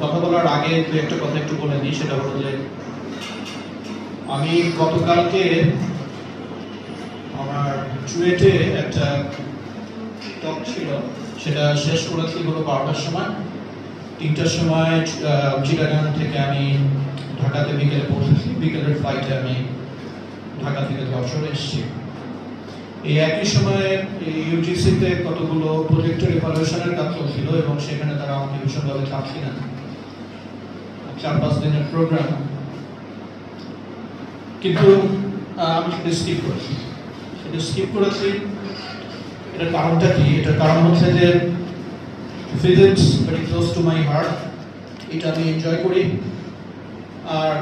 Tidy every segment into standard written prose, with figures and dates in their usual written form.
কথা বলার আগে একটা কথা একটু বলে নিই, সেটা হলো যে আমি গতকালকে আমার চুয়েটে একটা টক ছিল, সেটা শেষ করেছি হলো 12টার সময়। 3টার সময় চিটাগাং থেকে আমি ঢাকাতে বিকেলে পৌঁছেছি, বিকেলের ফ্লাইটে আমি ঢাকা থেকে যশোরে এসেছি। এই একই সময়ে ইউজিসিতে কতগুলো প্রজেক্টের ইভালুয়েশনের কাজ চলছিল এবং সেখানে তারা আমাকে ভীষণভাবে চাচ্ছিলেন। 4-5 দিনের প্রোগ্রাম, কিন্তু আমি সেটা স্কিপ করেছি। এটার কারণটা কি? এটার কারণ হচ্ছে যে physics very close to my heart, এটা আমি এনজয় করি। আর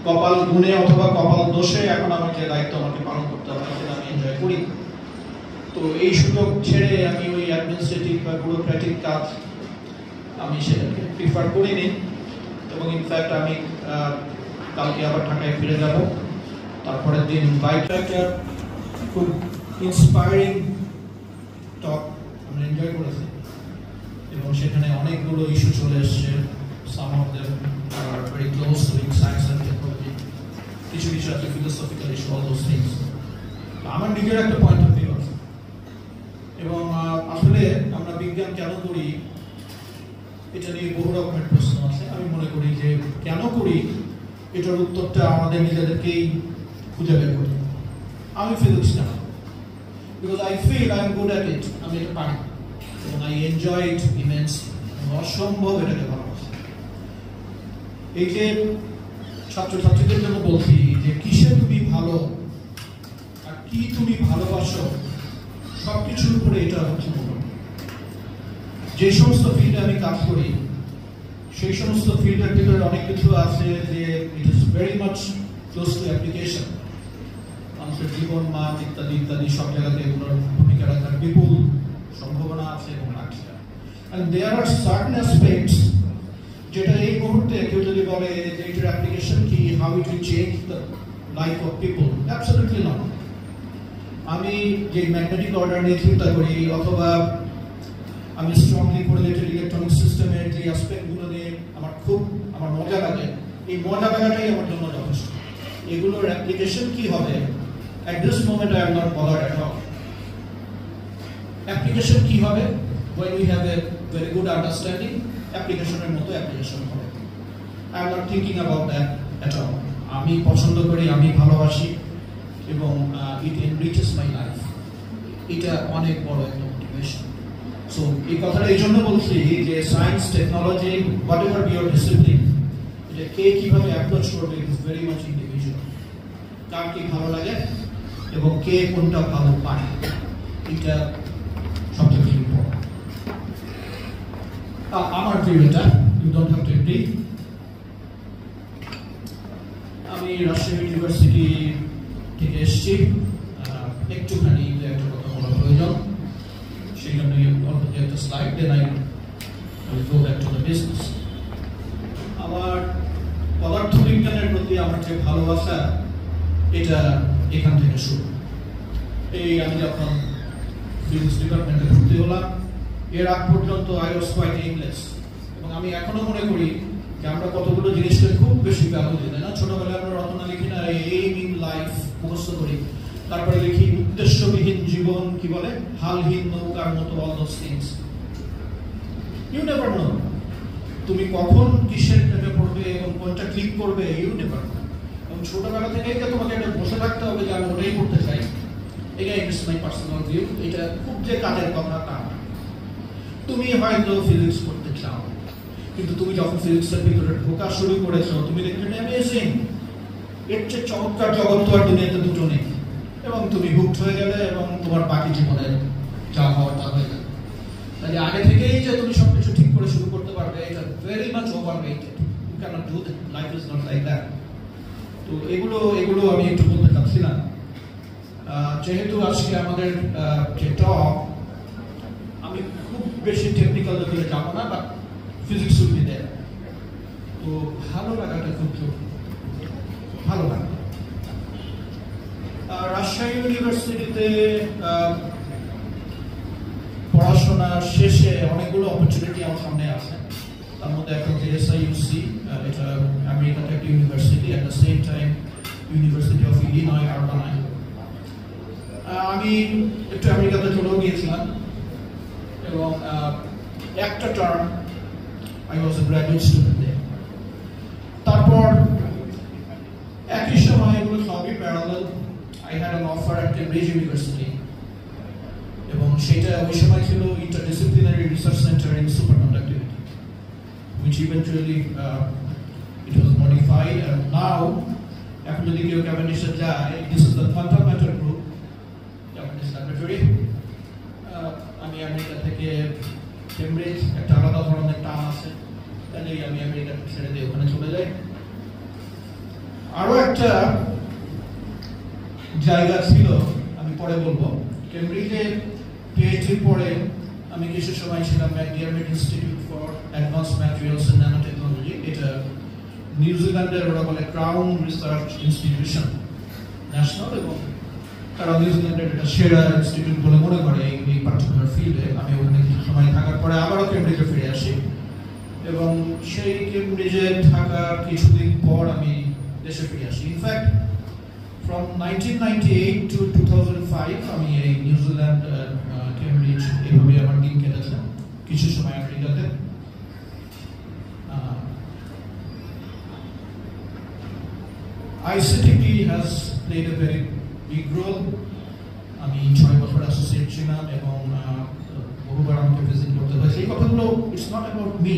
কপাল গুণে অথবা কপাল দোষে এখন আমার যে দায়িত্ব আমাকে পালন করতে হবে সেটা আমি এনজয় করি। তো এই সুযোগ ছেড়ে আমি ওই অ্যাডমিনিস্ট্রেটিভ বা ব্যুরোক্রেটিক কাজ আমি সেটাকে প্রিফার করিনি। এবং ইনফ্যাক্ট আমি কালকে আবার ঢাকায় ফিরে যাব। তারপরের দিন বাইকটা একটা খুব ইন্সপায়ারিং টক আমরা এনজয় করেছি এবং সেখানে অনেকগুলো ইস্যু চলে এসছে। Some of them are very close to science and technology. কিছু আছে philosophical issue, all those things. আমার নিজের একটা পয়েন্ট অফ ভিউ আছে এবং আসলে আমরা বিজ্ঞান কেন করি এটা নিয়ে বহু রকমের প্রশ্ন আছে। আমি মনে করি যে কেন করি এটার উত্তরটা আমাদের নিজেদেরকেই খুঁজে বের করি। আমি ফিজিক্স কেন? Because I feel I am good at it, আমি এটা পারি এবং আই এনজয় ইট ইমেন্সলি, অসম্ভব এটাকে ভালোবাসি। এই যে ছাত্রছাত্রীদের জন্য বলছি যে কিসে তুমি ভালো আর কি তুমি ভালোবাসো, সবকিছুর উপরে এটা হচ্ছে মূল। যে সমস্ত ফিল্ডে আমি কাজ করি সেই সমস্ত ফিল্ডের ভিতরে অনেক কিছু আছে যে ইট is very much close two application. মানুষের জীবন, মান ইত্যাদি ইত্যাদি সব জায়গাতে এগুলোর ভূমিকা রাখার বিপুল সম্ভাবনা আছে এবং রাখছে। And there are certain aspects যেটা এই মুহূর্তে কেউ যদি বলে যে এটার অ্যাপ্লিকেশন কি, how it will change the life of people, absolutely not. আমি যে ম্যাগনেটিক অর্ডার নিয়ে চিন্তা করি অথবা আমি স্ট্রংলি কোরিলেটেড ইলেকট্রনিক সিস্টেমের যে অ্যাসপেক্টগুলো নিয়ে আমার মজা লাগে, এই মজা লাগাটাই আমার জন্য যথেষ্ট। এগুলোর অ্যাপ্লিকেশন কি হবে, at this moment I am not bothered at all. Application কি হবে, when we have a very good understanding, অ্যাপ্লিকেশনের মতো অ্যাপ্লিকেশন হবে। I am not thinking about that at all. আমি পছন্দ করি, আমি ভালোবাসি এবং it enriches my life. এটা অনেক বড় একটা মোটিভেশন। সো এই কথাটা এই জন্য বলছি যে science, technology, whatever be your discipline, যে কে কিভাবে অ্যাপ্রোচ করবে it is very much individual. কার কি ভালো লাগে এবং কে কোনটা ভালো পায়, এটা সবচেয়ে বেশি ইম্পর্টেন্ট। আমার ভিউ এটা, you don't have to agree. আমি রাজশাহী ইউনিভার্সিটি থেকে এসেছি, একটুখানি একটা কথা বলা প্রয়োজন, সেই জন্য একটা slide then I will go back to the business. আমার পদার্থবিজ্ঞানের প্রতি আমার যে ভালোবাসা এটা এখান থেকে শুরু। এই আমি যখন বিজনেস ডিপার্টমেন্টে ভর্তি হলাম, এর আগ পর্যন্ত আই ওয়াজ কোয়াইট এইমলেস এবং আমি এখনো মনে করি যে আমরা কতগুলো জিনিসকে খুব বেশি ভ্যালু দিই না। ছোটবেলায় আমরা রচনা লিখি না, এইম ইন লাইফ মুখস্থ করি, তারপরে লিখি উদ্দেশ্যবিহীন জীবন, কি বলে হালহীন নৌকার মতো, all those things. You never know তুমি কখন কিসের প্রেমে পড়বে এবং কোনটা ক্লিক করবে, ইউ নেভার নো। এবং ছোটবেলা থেকেই তোমাকে এটা বসে থাকতে হবে যে আমি ওটাই করতে চাই। এটাই ইটস মাই পার্সোনাল ভিউ। এটা খুব যে কাজের কথা তা না। তুমি হয়তো ফিজিক্স করতে চাও, কিন্তু তুমি যখন ফিজিক্সের ভিতরে ঢোকা শুরু করেছো তুমি দেখলে অ্যামেজিং, এর চেয়ে চমৎকার জগৎ তো আর দুনিয়াতে দুটো নেই, এবং তুমি হুকড হয়ে গেলে এবং তোমার বাকি জীবনে যা হওয়ার তা হয়ে গেল। তাই আগে থেকেই যে তুমি সবকিছু ঠিক করে শুরু করতে পারবে, এটা very much overrated. You cannot do that, life is not like that. তো এগুলো আমি একটু বলতে চাচ্ছিলাম। যেহেতু আজকে আমাদের যে টক, আমি খুব বেশি টেকনিক্যাল লেভেলে যাবো না, but physics will be there. তো ভালো লাগাটা খুব ভালো লাগে। রাজশাহী ইউনিভার্সিটিতে পড়াশোনা শেষে অনেকগুলো অপরচুনিটি আমার সামনে আছে। তার মধ্যে একটা হচ্ছে SIUC, এটা আমেরিকাতে একটা university, at the same time university of Illinois আরবানায়। আমি একটু আমেরিকাতে চলেও গিয়েছিলাম এবং একটা term I was a graduate student there. তারপর একই সময় এগুলো সবই parallel, I had an offer at Cambridge University এবং সেটা ওই সময় ছিল Interdisciplinary Research Center in Superconductivity, which eventually it was modified, and now এখন যদি কেউ Cavendish যায়, this is the quantum matter group, Cavendish Laboratory। আমি আমেরিকা থেকে কেমব্রিজ একটা আলাদা ধরনের টান আছে, তাহলে আমি আমেরিকা ছেড়ে দিয়ে ওখানে চলে যাই। আরো একটা জায়গা ছিল, আমি পরে বলবো। কেমব্রিজে পিএইচডি পরে আমি কিছু সময় ছিলাম MacDiarmid institute for advanced materials and nanotechnology. এটা নিউজিল্যান্ডের ওরা বলে ক্রাউন রিসার্চ ইনস্টিটিউশন, ন্যাশনাল, এবং তারা নিউজিল্যান্ডের একটা সেরা ইনস্টিটিউট বলে মনে করে এই পার্টিকুলার ফিল্ডে। আমি ওখানে কিছু সময় থাকার পরে আবারও কেমব্রিজে ফিরে আসি এবং সেই কেমব্রিজে থাকার কিছুদিন পর আমি দেশে ফিরে আসি। ইনফ্যাক্ট from 1998 to 2005 আমি এই নিউজিল্যান্ড, কেমব্রিজ এভাবে আমার দিন কেটেছে, কিছু সময় আমেরিকাতে। ICTP has played a very big role. আমি 6 বছর অ্যাসোসিয়েট ছিলাম এবং বহুবার আমাকে ভিজিট করতে হয়েছে। এই কথাগুলো ইটস নট অ্যাবাউট মি,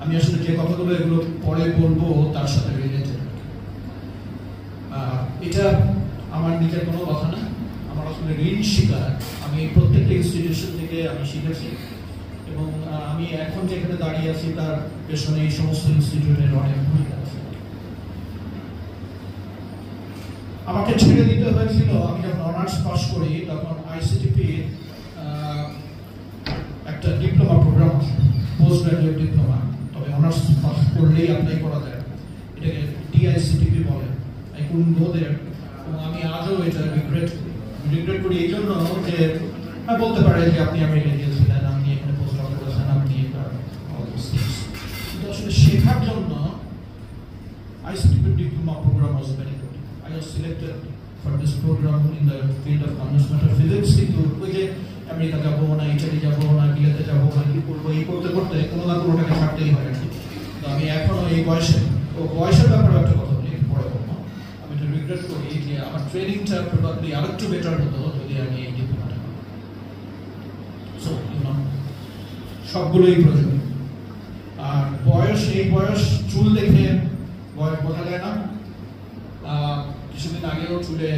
আমি আসলে যে কথাগুলো এগুলো পরে বলবো তার সাথে রিলেটেড। এটা আমার নিজের কোনো কথা না, আমার আসলে ঋণ শিকার। আমি প্রত্যেকটা ইনস্টিটিউশন থেকে আমি শিখেছি এবং আমি এখন যেখানে দাঁড়িয়ে আছি তার পেছনে এই সমস্ত ইনস্টিটিউটের অনেক ভূমিকা আছে। আমাকে ছেড়ে দিতে হয়েছিল, আমি যখন অনার্স পাস করি তখন ICTP একটা ডিপ্লোমা প্রোগ্রাম আছে, পোস্ট গ্রাজুয়েট ডিপ্লোমা, তবে অনার্স পাস করলেই অ্যাপ্লাই করা যায়, এটাকে DICTP বলে। I couldn't go there, এবং আমি আজও এটা রিগ্রেট করি এই জন্য যে বলতে পারে যে আপনি আমেরিকা গিয়েছিলেন, আপনি এখানে পোস্ট ডক করেছেন, আপনি কিন্তু আসলে শেখার জন্য ICTP diploma program was very good. I was selected for this program in the field of condensed matter physics, কিন্তু ওই যে আমেরিকা যাবো না, ইটালি যাবো না, বিলেতে যাবো না, কি করবো, এই করতে করতে কোনো না কোনোটাকে ছাড়তেই হয়। তো আমি এখনো এই বয়সের ব্যাপারে একটা কথা বলি, পরে বলবো। আমি এটা রিগ্রেট করি যে আমার ট্রেনিংটা প্রবাবলি আরেকটু বেটার হতো যদি আমি এই ডিপ্লোমাটা করতাম। সো সবগুলোই প্রয়োজন। আর এই বয়স চুল দেখে বয়স বোঝা যায় না। কিছুদিন আগেও চুলে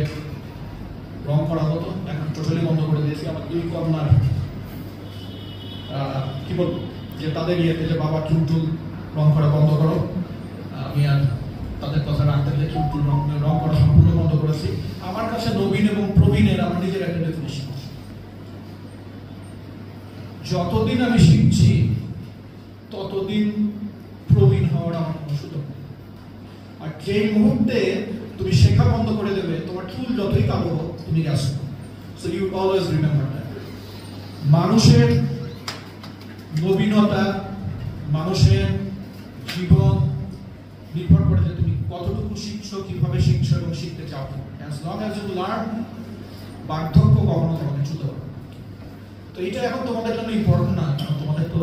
রং করা হতো, এখন টোটালি বন্ধ করে দিয়েছি। আমার 2 কন্যার কি বলবো যে তাদের ইয়েতে যে বাবা চুল রং করা বন্ধ করো, আমি আর তাদের কথা রাখতে গেলে চুল রং করা সম্পূর্ণ বন্ধ করেছি। আমার কাছে নবীন এবং প্রবীণের আমার নিজের একটা ডেফিনিশন আছে। যতদিন আমি শিখছি ততদিন প্রবীণ হওয়ার আমার কোনো সুযোগ নেই। আর যেই মুহূর্তে তুমি শেখা বন্ধ করে দেবে, তোমার চুল যতই কালো হোক তুমি গেছো। So you always remember that. মানুষের নবীনতা, মানুষের জীবন নির্ভর করে যে তুমি কতটুকু শিখছো, কিভাবে শিখছো এবং শিখতে চাও। As long as you learn, বার্ধক্য কখনো তোমাকে ছুতে পারবে। তো এটা এখন তোমাদের জন্য ইম্পর্টেন্ট না, কারণ তোমাদের তো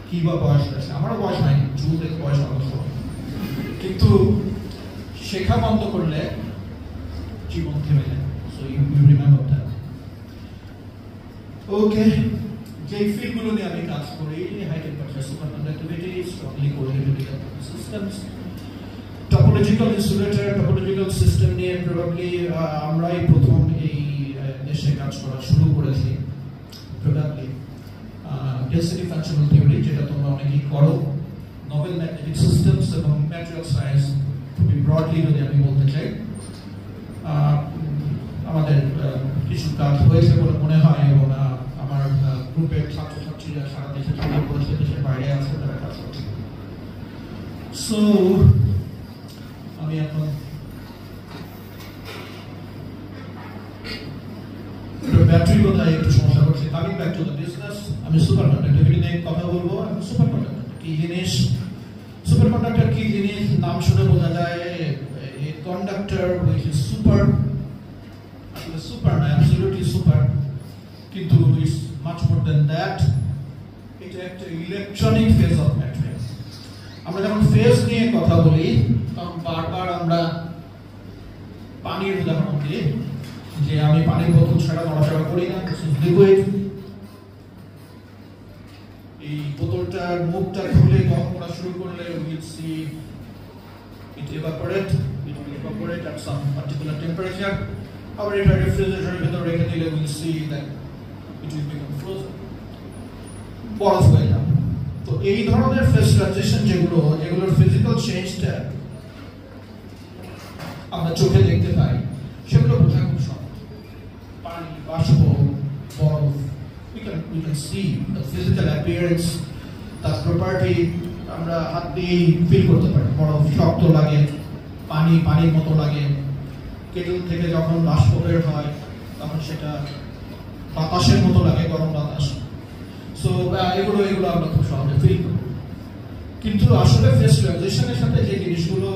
কি বা বয়স আছে, আমারও বয়স নাই, চুল দেখে বয়স অবশ্য, কিন্তু শেখা বন্ধ করলে জীবন থেমে যায়। So you remember that. Okay, যে ফিল্ডগুলো নিয়ে আমি কাজ করি, high temperature superconductivity, strongly correlated systems, topological insulator, topological system নিয়ে প্রবাবলি আমরাই প্রথম এই দেশে কাজ করা শুরু করেছি। প্রবাবলি ডেন্সিটি ফাংশনাল থিওরি, যেটা তোমরা অনেকেই করো, নোবেল ম্যাগনেটিক সিস্টেমস এবং ম্যাটেরিয়াল সায়েন্স, খুবই ব্রডলি যদি আমি বলতে চাই। আমাদের কিছু কাজ হয়েছে বলে মনে হয় এবং আমার গ্রুপের ছাত্রছাত্রীরা সারা দেশে ছড়িয়ে পড়েছে, দেশের বাইরে আছে, তারা কাজ করছে। সো আমি এখন ব্যাটারি কোথায় একটু সমস্যা করছে। Coming back to the business, আমি সুপারকন্ডাক্টিভিটি নিয়ে কথা বলবো। সুপারকন্ডাক্টিভিটি কি জিনিস সুপারকন্ডাক্টর কি জিনিস নাম শুনে বোঝা যায় a conductor which is super আসলে সুপার না অ্যাবসলিউটলি সুপার কিন্তু it's much more than that এটা একটা ইলেকট্রনিক ফেজ অফ ম্যাটেরিয়াল আমরা যখন ফেজ নিয়ে কথা বলি তখন বারবার আমরা পানির উদাহরণ দিই যে আমি পানির বোতল ছাড়া নড়াচড়া করি না লিকুইড এই বোতলটার মুখটা খুলে গরম করা শুরু করলে will see it evaporate at some particular temperature আবার এটা রেফ্রিজারেটরের ভিতরে রেখে দিলে will see that it will become frozen বরফ হয়ে যাবে তো এই ধরনের ফেজ ট্রানজিশন যেগুলোর ফিজিক্যাল চেঞ্জটা আমরা চোখে দেখতে পাই সেগুলো বোঝা খুব সহজ পানি বাষ্প বরফ we can see the physical appearance তার প্রপার্টি আমরা হাত দিয়ে ফিল করতে পারি বরফ শক্ত লাগে পানির মতো লাগে কেটল থেকে যখন বাষ্প বের হয় তখন সেটা বাতাসের মতো লাগে গরম বাতাস সো এগুলো আমরা খুব সহজে ফিল করি কিন্তু আসলে ফেজ ট্রানজিশনের সাথে যে জিনিসগুলো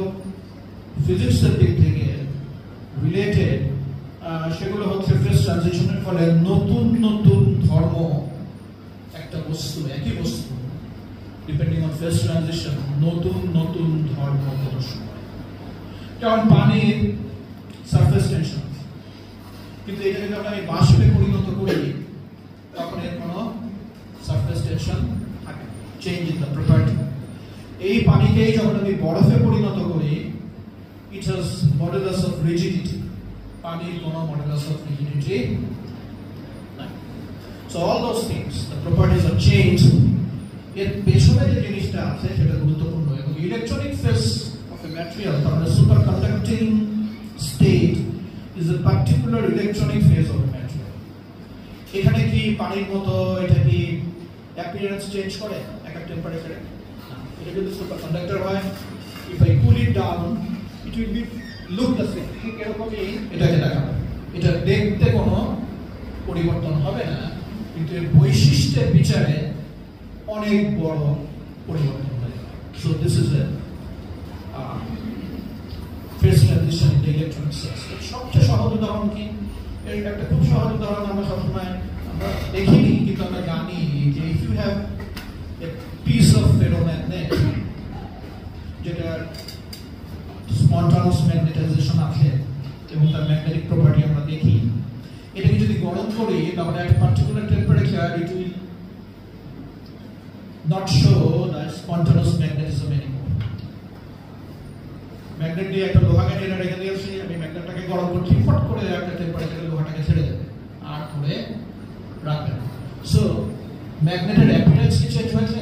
ফিজিক্সের দিক থেকে রিলেটেড সেগুলো হচ্ছে ফেজ ট্রানজিশনের ফলে নতুন নতুন ধর্ম একটা বস্তু একই বস্তু ডিপেন্ডিং অন ফেজ ট্রানজিশন নতুন নতুন ধর্ম প্রদর্শন করে যেমন পানির সারফেস টেনশন কিন্তু এটাকে যখন আমি বাষ্পে পরিণত করি তখন এর কোনো সারফেস টেনশন থাকে চেঞ্জ ইন দ্য প্রপার্টি এই পানিকেই যখন আমি বরফে পরিণত করি it has modulus of rigidity পানির কোনো modulus of rigidity নাই so all those things the properties are changed এর পেছনে যে জিনিসটা আছে সেটা গুরুত্বপূর্ণ এবং electronic phase of a material তাহলে superconducting state is a particular electronic phase of a material এখানে কি পানির মতো এটা কি appearance চেঞ্জ করে একটা টেম্পারেচারে না এটা যদি সুপারকন্ডাক্টর হয় if I cool it down it will be look the same ঠিক এরকমই এটাকে দেখাবে এটা দেখতে কোনো পরিবর্তন হবে না কিন্তু এর বৈশিষ্ট্যের বিচারে অনেক বড় পরিবর্তন হবে so this is a phase transition in the electronic system সবচেয়ে সহজ উদাহরণ কি এর একটা খুব সহজ উদাহরণ আমরা সবসময় আমরা দেখিনি কিন্তু আমরা জানি যে if you have a piece of ferromagnet যেটা spontaneous magnetization আছে এবং তার ম্যাগনেটিক প্রপার্টি আমরা দেখি এটাকে যদি গরম করি তাহলে at particular temperature it will not show the spontaneous magnetism anymore magnet দিয়ে একটা লোহাকে টেনে রেখে দিয়েছি আমি ম্যাগনেটটাকে গরম করছি ফট করে একটা টেম্পারেচারে লোহাটাকে ছেড়ে দেবে আর ধরে রাখবে না সো ম্যাগনেটের অ্যাপিয়ারেন্স কি চেঞ্জ হয়েছে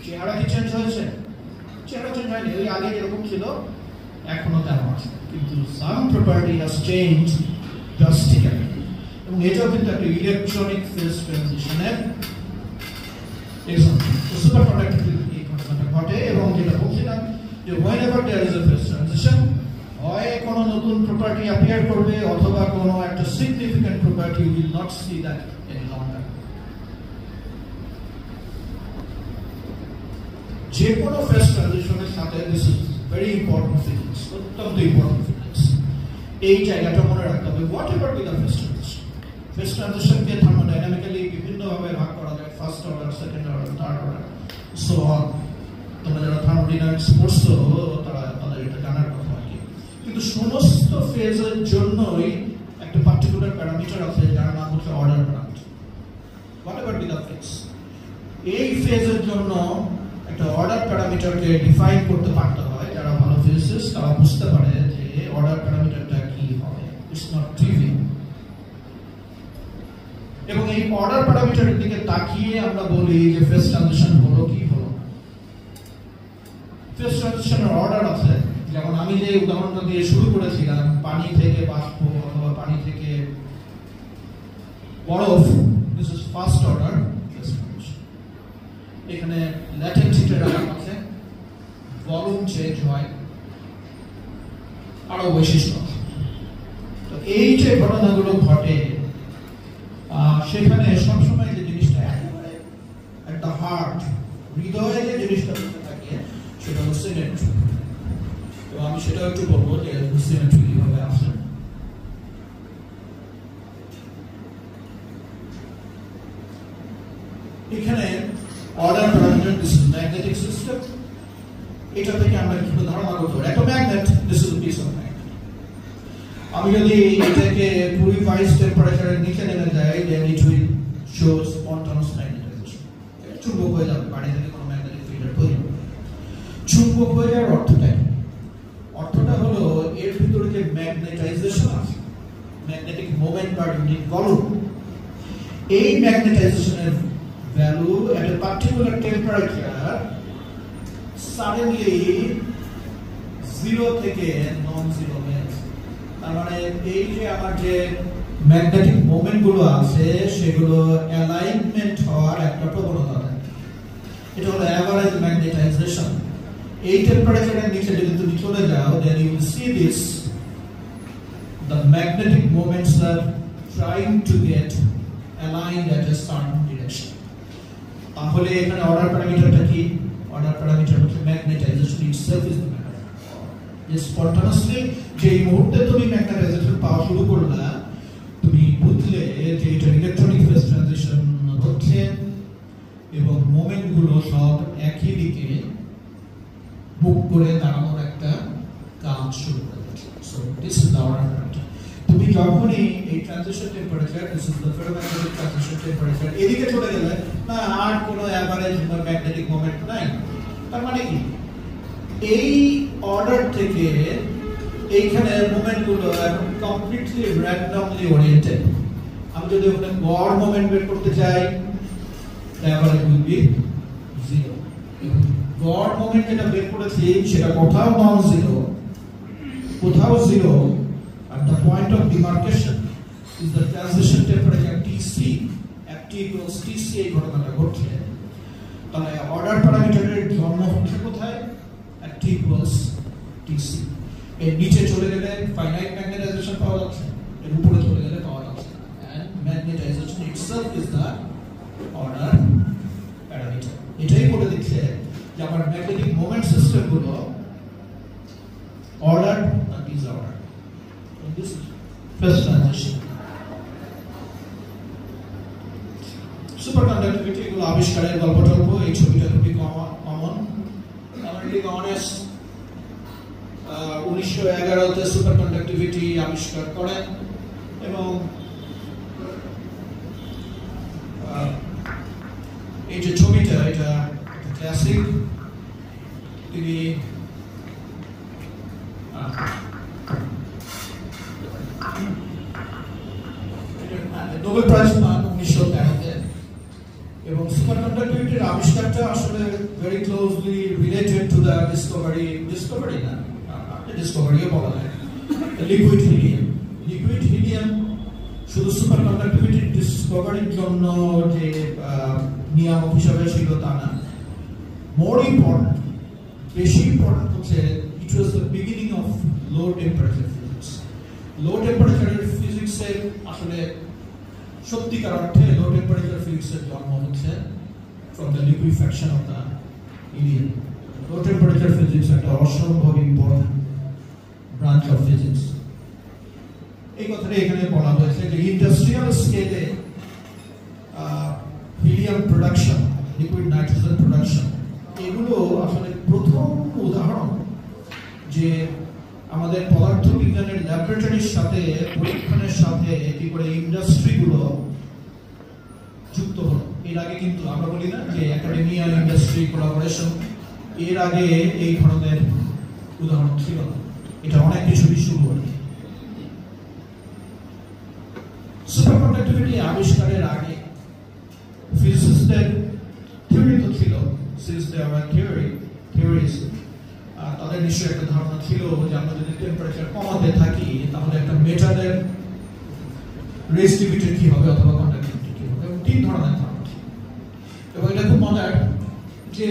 চেহারা কি চেঞ্জ হয়েছে চেহারা চেঞ্জ হয়নি ওই আগে যেরকম ছিল এখনো তেমন আছে কিন্তু সাম প্রপার্টি হ্যাজ চেঞ্জ ড্রাস্টিক্যালি এবং এটাও কিন্তু একটা ইলেকট্রনিক ফেজ ট্রানজিশনের এক্সাম্পল সুপারকন্ডাক্টর এই ঘটনাটা ঘটে এবং যেটা বলছিলাম যে whenever there is a phase transition হয় কোনো নতুন প্রপার্টি অ্যাপিয়ার করবে অথবা কোনো একটা significant property will not see that any longer যে কোনো ফেজ ট্রানজিশনের সাথে this is very important physics অত্যন্ত ইম্পর্টেন্ট ফিজিক্স এই জায়গাটা মনে রাখতে হবে whatever be the phase ট্রানজিশনকে থার্মোডাইনামিক্যালি বিভিন্নভাবে ভাগ করা যায় first order second order third order so on তোমরা যারা থার্মোডাইনামিক্স পড়ছো তাদের এটা জানার কথা আর কি কিন্তু সমস্ত ফেজের জন্যই একটা পার্টিকুলার প্যারামিটার আছে যার নাম হচ্ছে order parameter what ever be the phase এই ফেজের জন্য একটা অর্ডার প্যারামিটারকে ডিফাইন করতে পারতে হয় যারা ভালো ফিজিসিস্ট তারা বুঝতে পারে যে অর্ডার প্যারামিটারটা কি হবে ইটস নট ট্রিভিয়াল এবং এই অর্ডার প্যারামিটারের দিকে তাকিয়ে আমরা বলি যে ফেজ ট্রানজিশন হলো কি হলো ফেজ ট্রানজিশনের অর্ডার আছে যেমন আমি যে উদাহরণটা দিয়ে শুরু করেছিলাম পানি থেকে বাষ্প অথবা পানি থেকে বরফ this is first order phase transition এখানে ল্যাটেন্সিটা রাখা আছে ভলিউম চেঞ্জ হয় আরো বৈশিষ্ট্য তো এই যে ঘটনাগুলো ঘটে সেখানে সবসময় যে জিনিসটা একেবারে একটা হার্ট হৃদয়ে যে জিনিসটা থাকে সেটা হলো সিমেট্রি। তো আমি সেটা একটু বলবো যে সিমেট্রি কিভাবে আসে। এখানে order parameter, this is magnetic system. এটা থেকে আমরা কিছু ধারণা করতে পারি একটা magnet, this is piece of magnet. আমি যদি এটাকে 25 টেম্পারেচারের নিচে নেমে যাই, then it will show spontaneous magnetization. চুম্বক হয়ে যাবে, বাড়ি থেকে কোনো ম্যাগনেটিক ফিল্ড তৈরি হবে। চুম্বক হয়ে যাওয়ার অর্থটা কি? অর্থটা হলো এর ভিতরে যে ম্যাগনেটাইজেশন আছে, magnetic moment per unit volume, এই ম্যাগনেটাইজেশনের value at a particular temperature suddenly 0 থেকে নন জিরো হয়ে যায়। তার মানে এই যে আমার যে ম্যাগনেটিক মোমেন্ট গুলো আছে সেগুলো অ্যালাইনমেন্ট হওয়ার একটা প্রবণতা থাকে। এটা হলো অ্যাভারেজ ম্যাগনেটাইজেশন। এই টেম্পারেচারের নিচে যদি তুমি চলে যাও, then you will see this, the magnetic moments are trying to get aligned at a certain direction. তাহলে এখানে অর্ডার প্যারামিটারটা কি? অর্ডার প্যারামিটার হচ্ছে magnetization itself is the matter. যে স্পন্টানিয়াসলি যে মুহূর্তে তুমি ম্যাগনেটাইজেশন পাওয়া শুরু করলা, তুমি বুঝলে যে এটা ইলেকট্রনিক ফেজ ট্রানজিশন হচ্ছে এবং মোমেন্ট গুলো সব একই দিকে মুভ করে দাঁড়ানোর একটা কাজ শুরু করে দিচ্ছে। So this is the order parameter. তুমি যখনই এই transition temperature, this is the ferromagnetic transition temperature, এদিকে চলে গেলে না আর কোনো অ্যাভারেজ ম্যাগনেটিক মোমেন্ট নাই। তার মানে কি? এই অর্ডার থেকে এইখানে মোমেন্ট গুলো এখন কমপ্লিটলি র্যান্ডমলি ওরিয়েন্টেড। আমি যদি ওখানে গড় মোমেন্ট বের করতে চাই, অ্যাভারেজ উইল বি 0। গড় মোমেন্ট যেটা বের করেছি সেটা কোথাও নন জিরো, কোথাও 0, at the point of demarcation is the transition temperature Tc, at T equals Tc এই ঘটনাটা ঘটছে। তাহলে অর্ডার প্যারামিটারের জন্ম হচ্ছে কোথায়? at T equals Tc। এর নিচে চলে গেলে ফাইনাইট ম্যাগনেটাইজেশন পাওয়া যাচ্ছে, এর উপরে চলে গেলে পাওয়া যাচ্ছে না। and magnetization itself is the order parameter। এটাই বলে দিচ্ছে যে আমার ম্যাগনেটিক মোমেন্ট সিস্টেম গুলো অর্ডার না disorder. This first transition, superconductivity এগুলো আবিষ্কারের গল্পটা বলবো। এই ছবিটা খুবই কমন। অ্যামেরিকান অনেস্ট 1911-তে সুপারকন্ডাক্টিভিটি আবিষ্কার করেন এবং এই যে ছবিটা এটা ক্লাসিক। তিনি নোবেল প্রাইজ পান 1913-তে এবং সুপারকন্ডাক্টিভিটির আবিষ্কারটা আসলে very closely related to the Discovery না, ডিসকভারিও বলা যায়, লিকুইড হিলিয়াম। লিকুইড হিলিয়াম শুধু সুপারকন্ডাক্টিভিটির ডিসকভারির জন্য যে নিয়ামক হিসাবে ছিল তা না, মোর ইম্পর্টেন্ট, বেশি ইম্পর্টেন্ট হচ্ছে it was the beginning of low temperature physics. Low টেম্পারেচারের ফিজিক্সের আসলে সত্যিকার অর্থে লো টেম্পারেচার ফিজিক্সের জন্ম হচ্ছে from the liquefaction of the helium. Low temperature physics একটা অসম্ভব ইম্পর্টেন্ট ব্রাঞ্চ অফ ফিজিক্স। এই কথাটা এখানে বলা হয়েছে যে ইন্ডাস্ট্রিয়াল স্কেলে helium production, liquid nitrogen production, এগুলো আসলে প্রথম উদাহরণ যে আমাদের পদার্থবিজ্ঞানের ল্যাবরেটরির সাথে পরীক্ষণের সাথে কি করে ইন্ডাস্ট্রিগুলো যুক্ত হলো। এর আগে কিন্তু আমরা বলি না যে একাডেমিয়া ইন্ডাস্ট্রি কোলাবোরেশন, এর আগে এই ধরনের উদাহরণ ছিল না। এটা অনেক কিছুই শুরু হলো। সুপারকন্ডাক্টিভিটি আবিষ্কারের আগে ফিজিসিস্টদের থিওরি তো ছিল, সিন্স দে আর থিওরিজ, তাদের নিশ্চয়ই একটা ধারণা ছিল যে আমরা যদি টেম্পারেচার কমাতে থাকি তাহলে একটা মেটালের রেজিস্টিভিটি কি হবে অথবা কন্ডাক্টিভিটি কি হবে, এবং 3 ধরনের ধারণা ছিল। এবং এটা খুব মজার যে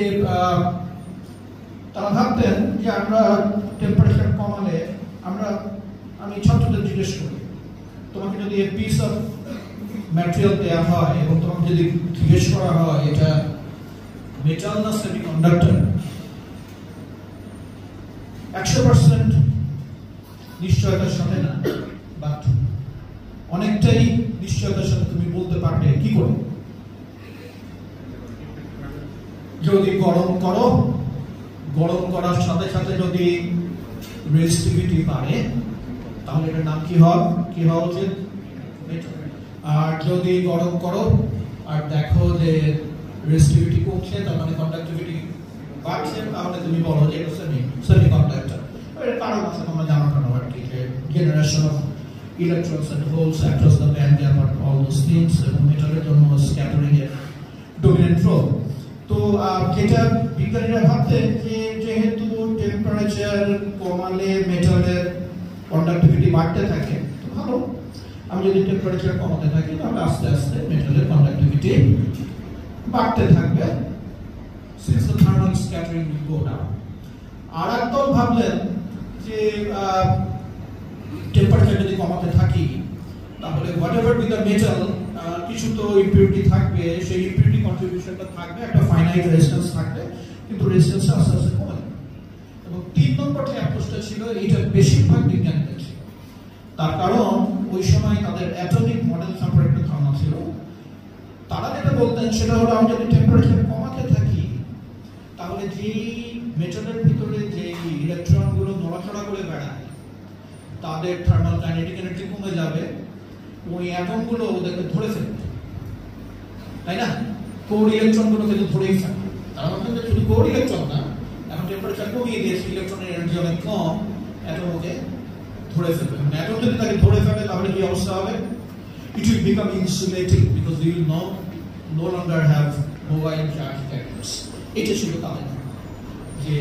তারা ভাবতেন যে আমরা টেম্পারেচার কমালে আমি ছাত্রদের জিজ্ঞেস করি, তোমাকে যদি এ পিস অফ ম্যাটেরিয়াল দেওয়া হয় এবং তোমাকে যদি জিজ্ঞেস করা হয় এটা মেটাল না সেমিকন্ডাক্টর 100% নিশ্চয়তার সাথে না, বাট অনেকটাই নিশ্চয়তার সাথে তুমি বলতে পারবে কি করে, যদি গরম করো, গরম করার সাথে সাথে যদি রেজিস্টিভিটি বাড়ে তাহলে এটার নাম কি হওয়া উচিত, আর যদি গরম করো আর দেখো যে রেজিস্টিভিটি কমছে, তার মানে কন্ডাক্টিভিটি বাড়ছে, তাহলে তুমি বলো যে এটা সেমিকন্ডাক্টর। এর কারণ আছে তোমরা জানো না আর কি, যে generation of electrons and holes across the band gap আর অল দোজ থিংস, এবং মেটালের জন্য স্ক্যাটারিং এর ডমিনেন্ট রোল। তো যেটা বিজ্ঞানীরা ভাবতেন যে যেহেতু টেম্পারেচার কমালে মেটালের কন্ডাক্টিভিটি বাড়তে থাকে, তো ভালো, আমি যদি টেম্পারেচার কমাতে থাকি তাহলে আস্তে আস্তে মেটালের কন্ডাক্টিভিটি বাড়তে থাকবে, since the thermal scattering will go down. আর একদল ভাবলেন যে টেম্পারেচার যদি কমাতে থাকি তাহলে whatever be the metal, কিছু তো ইম্পিউরিটি থাকবে, সেই ইম্পিউরিটি কন্ট্রিবিউশনটা থাকবে, একটা ফাইনাইট রেজিস্ট্যান্স থাকবে, কিন্তু রেজিস্ট্যান্সটা আস্তে আস্তে কমে যাবে। এবং 3 নম্বর যে অ্যাপ্রোচটা ছিল, এটা বেশিরভাগ বিজ্ঞানীদের ছিল, তার কারণ ওই সময় তাদের অ্যাটমিক মডেল সম্পর্কে একটা ধারণা ছিল। তারা যেটা বলতেন সেটা হলো, আমি যদি টেম্পারেচার কমাতে থাকি তাহলে যেই মেটালের ভিতরে যে ইলেকট্রনগুলো নড়াচড়া করে বেড়ায় তাদের থার্মাল কাইনেটিক এনার্জি কমে যাবে, ওই অ্যাটমগুলো ওদেরকে ধরে ফেলবে, তাই না? কোর ইলেকট্রনগুলো কিন্তু ধরেই ফেলবে। তার মধ্যে শুধু কোর ইলেকট্রন না, এখন টেম্পারেচার কমিয়ে দিয়েছে, ইলেকট্রনের এনার্জি অনেক কম, অ্যাটম ওকে ধরে ফেলবে। অ্যাটম যদি তাকে ধরে ফেলে তাহলে কি অবস্থা হবে? It will become insulating because we will no longer have mobile charge carriers. এটা ছিল তাদের, যে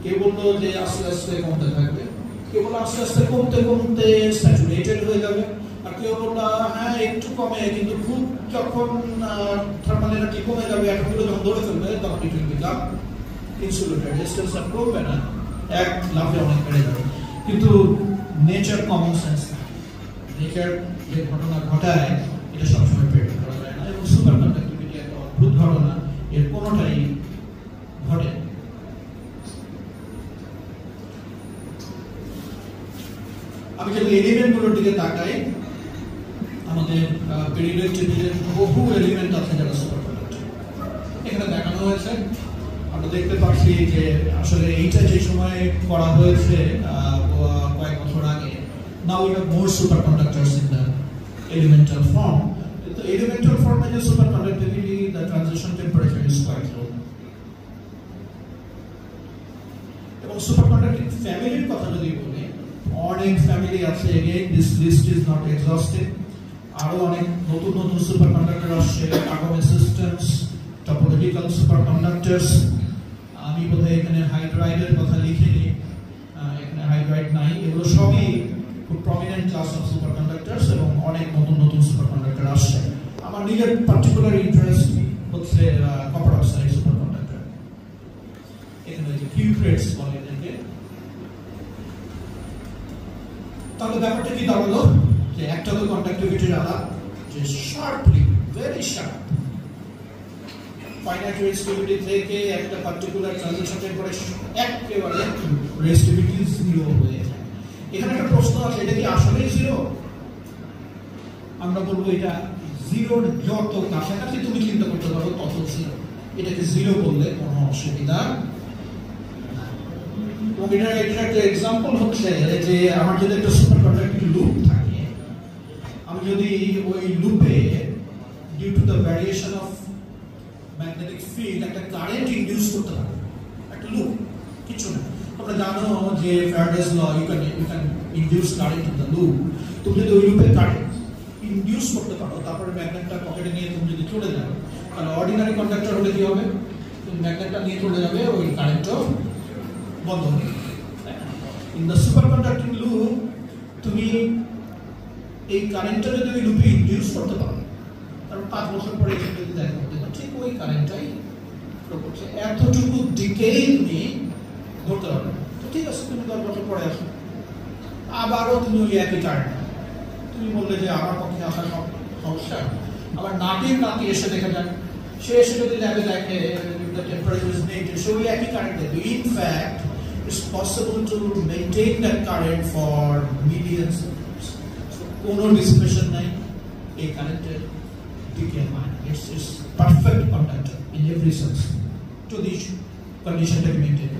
কে বললো যে আস্তে আস্তে কমতে থাকবে, কেবল আস্তে আস্তে কমতে কমতে স্যাচুরেটেড হয়ে যাবে, আর কেউ বললো হ্যাঁ একটু কমে, কিন্তু খুব যখন থার্মাল এনার্জি কমে যাবে, অ্যাটমগুলো যখন ধরে ফেলবে তখন it will become insulated, resistance আর কমবে না, এক লাফে অনেক বেড়ে যাবে। কিন্তু নেচার কমন সেন্স, নেচার যে ঘটনা ঘটায় এটা সবসময় প্রেডিক্ট করা যায় না, এবং সুপার কন্ডাক্টিভিটি একটা অদ্ভুত ঘটনা, এর কোনোটাই ঘটে। আমি যদি এলিমেন্টগুলোর দিকে তাকাই, আমাদের পেরিয়ডিক টেবিলের বহু এলিমেন্ট আছে যারা সুপার কন্ডাক্টর, এখানে দেখানো হয়েছে। আমরা দেখতে পাচ্ছি যে আসলে এইটা যে সময় করা হয়েছে কয়েক বছর আগে, now we have more superconductors in the elemental form. The elemental form is superconductivity, the transition temperature is quite low. এবং সুপারকন্ডাক্টিং ফ্যামিলির কথা যদি বলি, অনেক ফ্যামিলি আছে, again this list is not exhaustive, আরো অনেক নতুন নতুন সুপারকন্ডাক্টর আসছে, আগামী সিস্টেমস, টপোলজিক্যাল সুপারকন্ডাক্টরস। আমি বোধহয় এখানে হাইড্রাইডের কথা লিখিনি, এখানে হাইড্রাইড নাই, এগুলো সবই খুব প্রমিনেন্ট ক্লাস অফ সুপারকন্ডাক্টরস, এবং অনেক নতুন নতুন সুপারকন্ডাক্টর আসছে। আমার নিজের পার্টিকুলার ইন্টারেস্ট হচ্ছে কপার অক্সাইড সুপারকন্ডাক্টর, এখানে যে কিউক্রেটস বলে এদেরকে। তাহলে ব্যাপারটা কি দাঁড়ালো, যে একটা তো কন্ডাক্টিভিটির আলাদা, যে sharply, very sharp, finite resistivity থেকে একটা পার্টিকুলার ট্রানজিশন টেম্পারেচার একেবারে রেজিস্টিভিটি জিরো হয়ে যায়। এখানে একটা প্রশ্ন আছে, এটা কি আসলেই জিরো? আমরা বলবো এটা জিরোর যত কাছাকাছি তুমি চিন্তা করতে পারো তত জিরো, এটাকে জিরো বললে কোনো অসুবিধা। এবং এটার একটা এক্সাম্পল হচ্ছে যে আমার যদি একটা সুপার কন্ডাক্টিং লুপ থাকে, আমি যদি ওই লুপে due to the variation of magnetic field একটা কারেন্ট ইনডিউস করতে পারি, একটা লুপ, কিছু না। তোমরা জানো যে Faraday's law, you can induce current in the loop. তুমি যদি ওই লুপে কারেন্ট ইনডিউস করতে পারো, তারপরে ম্যাগনেটটা পকেটে নিয়ে তুমি যদি চলে যাও, তাহলে অর্ডিনারি কন্ডাক্টর হলে কি হবে? তুমি ম্যাগনেটটা নিয়ে চলে যাবে, ওই কারেন্টও বন্ধ হয়ে যাবে। In the super conducting loop তুমি এই কারেন্টটা যদি ওই লুপে ইনডিউস করতে পারো, কারণ 5 বছর পরে এসে যদি দেখো ঠিক ওই কারেন্টটাই ফ্লো করছে, এতটুকু দিকেই তুমি ধরতে পারবে। তো ঠিক আছে, তুমি 10 বছর পরে আসো, আবারও তুমি ওই একই কারেন্ট, তুমি বললে যে আমার পক্ষে আসার সমস্যা, আবার নাতির নাতি এসে দেখে যান, সে এসে যদি ল্যাবে দেখে the temperature is maintained. So we actually current that. In fact, it's possible to maintain that current for millions of years. So no dissipation, a current decay line. It's perfect conductor in every sense to this condition that we maintain.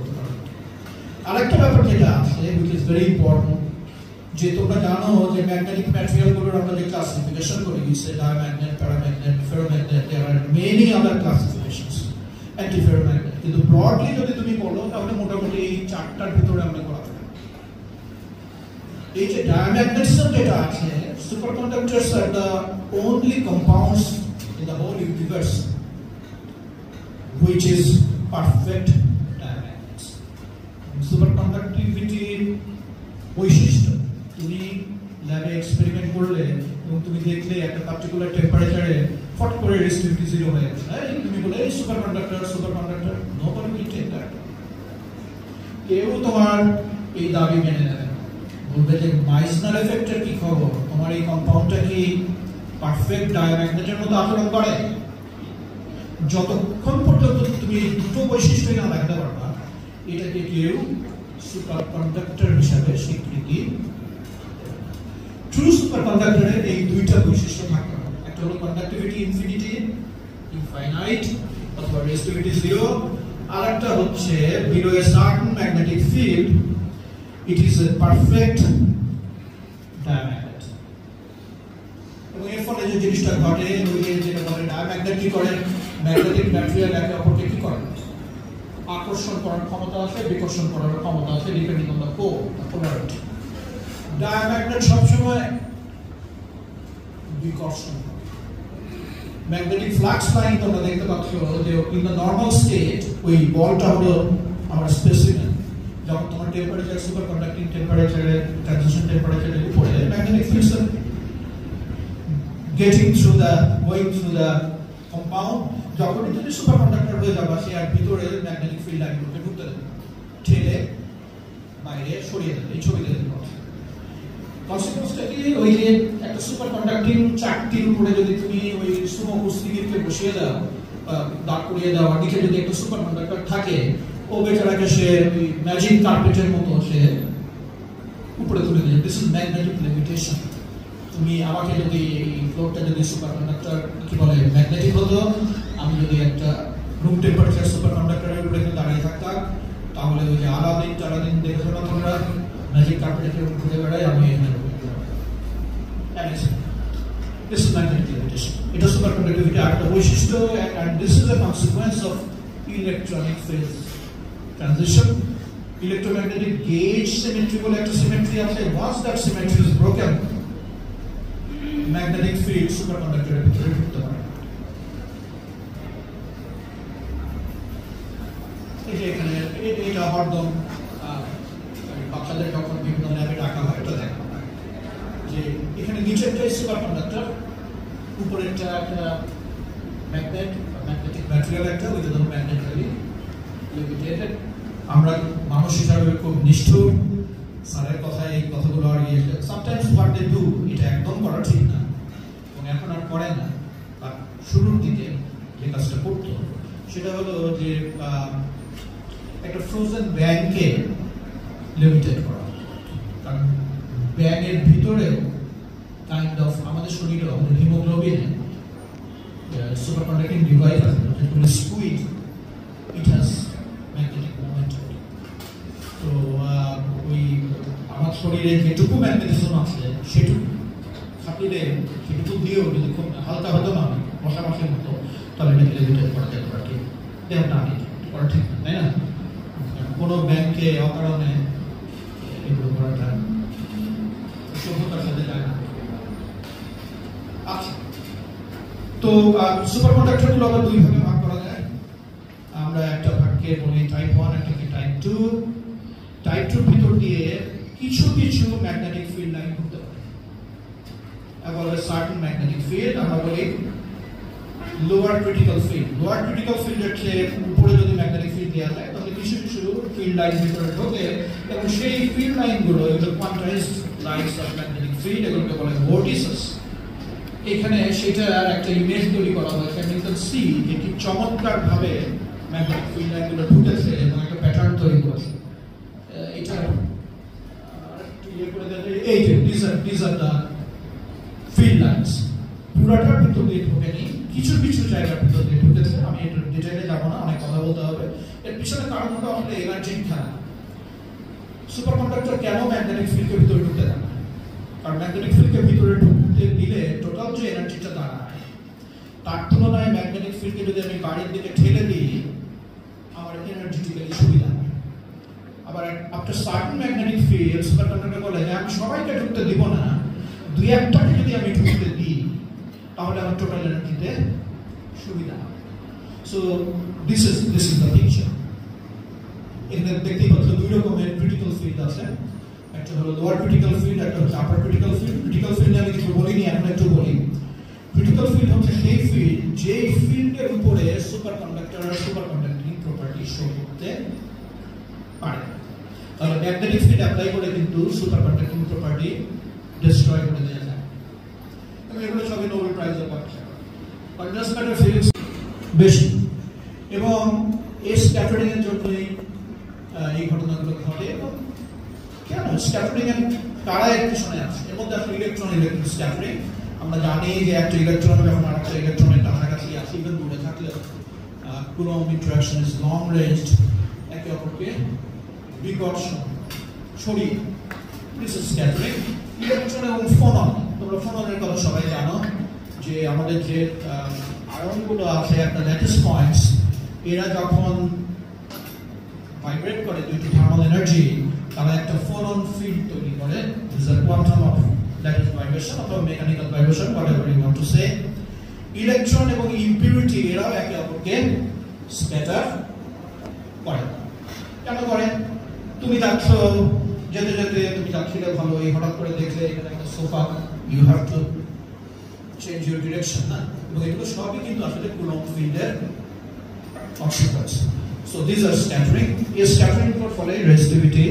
আরেকটা ব্যাপার যেটা আছে which is very important, যে তোমরা জানো যে magnetic ম্যাটেরিয়ালগুলোর আমরা যে ক্লাসিফিকেশন করে দিয়েছি, diamagnet, paramagnet, ferromagnet, there are many other classifications, অ্যান্টিফেরোম্যাগনেট, কিন্তু ব্রডলি যদি তুমি বলো তাহলে মোটামুটি এই চারটার ভিতরে আমরা করা যাবে। এই যে ডায়াম্যাগনেটিজম যেটা আছে, superconductors are the only compounds in the whole universe which is perfect diamagnets. Superconductivity বৈশিষ্ট্য তুমি ল্যাবে এক্সপেরিমেন্ট করলে এবং তুমি দেখলে একটা পার্টিকুলার টেম্পারেচারে ফট করে রেজিস্টিভিটি জিরো হয়ে গেছে, তুমি বলে superconductor nobody will take that. কেউ তোমার এই দাবি মেনে নেবে না, বলবে যে মাইসনার এফেক্টের কি খবর, তোমার এই কম্পাউন্ডটা কি পারফেক্ট ডায়াম্যাগনেটের মতো আচরণ করে? যতক্ষণ পর্যন্ত তুমি দুটো বৈশিষ্ট্যই না দেখাতে পারবা, এটাকে কেউ সুপারকন্ডাক্টর হিসাবে স্বীকৃতি। ট্রু সুপারকন্ডাক্টরের এই দুইটা বৈশিষ্ট্য থাকতে হবে, একটা হলো কন্ডাক্টিভিটি ইনফিনিটি, ইনফাইনাইট অথবা রেজিস্টিভিটি জিরো, আর একটা হচ্ছে below a certain magnetic field it is a perfect diamagnet. এবং এর ফলে যে জিনিসটা ঘটে, ওই যেটা বলে ডায়াম্যাগনেট কি করে, ম্যাগনেটিক ম্যাটেরিয়াল একে অপরকে কি করে, আকর্ষণ করার ক্ষমতা আছে, বিকর্ষণ করার ক্ষমতা আছে, depending on the polarity. Diamagnet সবসময় বিকর্ষণ করে। ম্যাগনেটিক ফ্লাক্স লাইন তোমরা দেখতে পাচ্ছ যে ইন দ্য নর্মাল স্টেট ওই বলটা হলো আমার স্পেসিমেন, যখন তোমার টেম্পারেচার সুপার কন্ডাক্টিং টেম্পারেচারে ট্রানজিশন টেম্পারেচারের উপরে magnetic fields getting through the going through the compound, যখনই তুমি সুপার কন্ডাক্টর হয়ে যাবা সে আর ভিতরে ম্যাগনেটিক ফিল্ড লাইনগুলোকে ঢুকতে দেবে, ঠেলে বাইরে সরিয়ে দেবে। এই ছবিতে দেখতে পাচ্ছ কনসিকুয়েন্সটা কি, ওই যে একটা সুপার কন্ডাক্টিং চাকতির উপরে যদি তুমি ওই সুমো কুস্তিগিরকে বসিয়ে দাও, দাঁড় করিয়ে দাও, আর নিচে যদি একটা সুপার কন্ডাক্টর থাকে, ও বেচারাকে সে ওই ম্যাজিক কার্পেটের মতো সে উপরে তুলে দেবে। This is magnetic levitation. তুমি আমাকে যদি এই ফ্লোরটা যদি সুপার কন্ডাক্টর কি বলে ম্যাগনেটিক হতো, আমি যদি একটা রুম টেম্পারেচার সুপার কন্ডাক্টরের উপরে দাঁড়িয়ে থাকতাম, তাহলে ওই যে আলাদিন দেখেছো না তোমরা, ম্যাজিক কার্পেটের উপর ঘুরে বেড়ায়, আমি this is magnetic levitation. It is superconductivity at the বৈশিষ্ট্য, and this is a consequence of electronic phase transition. Electromagnetic gauge symmetry বলে একটা symmetry আছে, once that symmetry is broken, magnetic field superconductor ভিতরে ঢুকতে পারে। এই যে এখানে এটা হরদম বাচ্চাদের যখন বিভিন্ন ল্যাবে রাখা হয় এটা দেখা হয় যে এখানে নিচেরটা সুপার কন্ডাক্টর, উপরেরটা একটা ম্যাগনেট ম্যাগনেটিক ম্যাটেরিয়াল একটা, ওইটা ধরো ম্যাগনেটিক্যালি লেভিটেটেড। আমরা মানুষ হিসাবে খুব নিষ্ঠুর, স্যারের কথায় এই কথাগুলো আর ইয়ে সামটাইমস হোয়াট দে ডু, এটা একদম করা ঠিক না এবং এখন আর করে না। আর শুরুর দিকে যে কাজটা করতো সেটা হলো যে একটা ফ্রোজেন ব্যাংকে লিমিটেড করা, কারণ ব্যাগের ভিতরে কাইন্ড অফ আমাদের শরীরে আমাদের হিমোগ্লোবিনে সুপার কন্ডাক্টিং ডিভাইস আছে, যেগুলো squid it has magnetic moment. তো ওই আমার শরীরে যেটুকু ম্যাগনেটিজম আছে সেটুকু খাটিলে সেটুকু দিয়েও যদি খুব হালকা হতো না মশামাছির মতো, তাহলে এটাকে লিমিটেড করা যেতে পারে। ঠিক দেহটা আগে করা ঠিক না, তাই না? কোনো ব্যাংকে অকারণে এগুলো করাটা সভ্যতার সাথে যায় না। আচ্ছা, তো সুপার কন্ডাক্টরগুলো আবার দুই ভাগে ভাগ করা যায়। আমরা একটা ভাগকে বলি টাইপ 1, একটাকে টাইপ 2। টাইপ 2 ভিতর দিয়ে কিছু ম্যাগনেটিক ফিল্ড লাইন ঘুরতে পারে, বলা হয় সার্টেন ম্যাগনেটিক ফিল্ড। আমরা বলি lower critical field. Lower critical ফিল্ডের চেয়ে উপরে যদি ম্যাগনেটিক ফিল্ড দেওয়া যায় তাহলে কিছু ফিল্ড লাইন ভিতরে ঢোকে এবং সেই ফিল্ড লাইনগুলো এগুলো quantized lines of magnetic field, এগুলোকে বলে ভোর্টিসেস। এখানে সেটার একটা ইমেজ তৈরি করা হয়েছে, আপনি সি যেটি চমৎকার ভাবে ম্যাগনেটিক ফিল্ড লাইনগুলো ঢুকেছে এবং একটা প্যাটার্ন তৈরি করেছে। এটা ইয়ে করে দেন, এই যে these are the field lines, পুরোটার ভিতর দিয়ে ঢোকেনি, কিছু কিছু জায়গার ভিতর দিয়ে ঢুকেছে। আমি একটু ডিটেইলে যাব না, অনেক কথা বলতে হবে। এর পিছনে কারণ হলো আসলে এনার্জির খেলা। সুপারকন্ডাক্টর কেন ম্যাগনেটিক ফিল্ডের ভিতরে ঢুকতে দেয় না? কারণ ম্যাগনেটিক ফিল্ডের ভিতরে ঢুকতে দিলে টোটাল যে এনার্জিটা দাঁড়ায় তার তুলনায় ম্যাগনেটিক ফিল্ডকে যদি আমি বাইরের দিকে ঠেলে দিই আমার এনার্জেটিক্যালি সুবিধা হয়। আবার after certain magnetic field superconductor বলে যে আমি সবাইকে ঢুকতে দিব না, দুই একটাকে যদি আমি ঢুকতে দিই তাহলে আমার টোটাল এনার্জিতে সুবিধা হবে। So this is the picture. এখানে দেখতেই পাচ্ছ দুই রকমের ক্রিটিক্যাল ফিল্ড আছে, একটা হলো লোয়ার ক্রিটিক্যাল ফিল্ড, একটা হচ্ছে আপার ক্রিটিক্যাল ফিল্ড। ক্রিটিক্যাল ফিল্ড আমি কিছু বলিনি, এখন একটু বলি। ক্রিটিক্যাল ফিল্ড হচ্ছে সেই ফিল্ড যে ফিল্ডের উপরে সুপারকন্ডাক্টিং প্রপার্টি শো করতে পারে। তাহলে ম্যাগনেটিক ফিল্ড অ্যাপ্লাই করে কিন্তু সুপারকন্ডাক্টিং প্রপার্টি ডিস্ট্রয় করে দেওয়া যায়। এবং এগুলো সবই নোবেল প্রাইজের পাচ্ছে। কন্ট্রাস্ট ম্যাটার ফিল্ডস বেশি এবং এই স্ক্যাটারিং এর জন্যই এই ঘটনাগুলো ঘটে। এবং কেন স্ক্যাটারিং এর কারা এর পিছনে আছে? এর মধ্যে আসলে ইলেকট্রন স্ক্যাটারিং। আমরা জানি যে একটা ইলেকট্রন যখন আরেকটা ইলেকট্রনের কাছাকাছি আসে, ইভেন দূরে থাকলে coulomb interaction is long ranged, একে অপরকে বিকর্ষণ ছড়িয়ে। This is scattering. ইলেকট্রন এবং ফোনন, তোমরা ফোননের কথা সবাই জানো যে আমাদের যে আয়নগুলো আছে একটা ল্যাটিস পয়েন্টস, এরা যখন ভাইব্রেট করে দুইটি থার্মাল এনার্জি, তারা একটা ফোনন ফিল্ড তৈরি করে। This is a quantum of lattice vibration অথবা mechanical vibration, whatever you want to say. Electron এবং ইম্পিউরিটি এরাও একে অপরকে স্ক্যাটার করে। কেন করে? তুমি যাচ্ছ, যেতে যেতে তুমি যাচ্ছিলে ভালোই, হঠাৎ করে দেখলে এখানে একটা sofa, you have to change your direction না? এবং এগুলো সবই কিন্তু আসলে কুলম্ব ফিল্ডের consequence. So this are scattering. এই স্ক্যাটারিং এর ফলে রেজিস্টিভিটি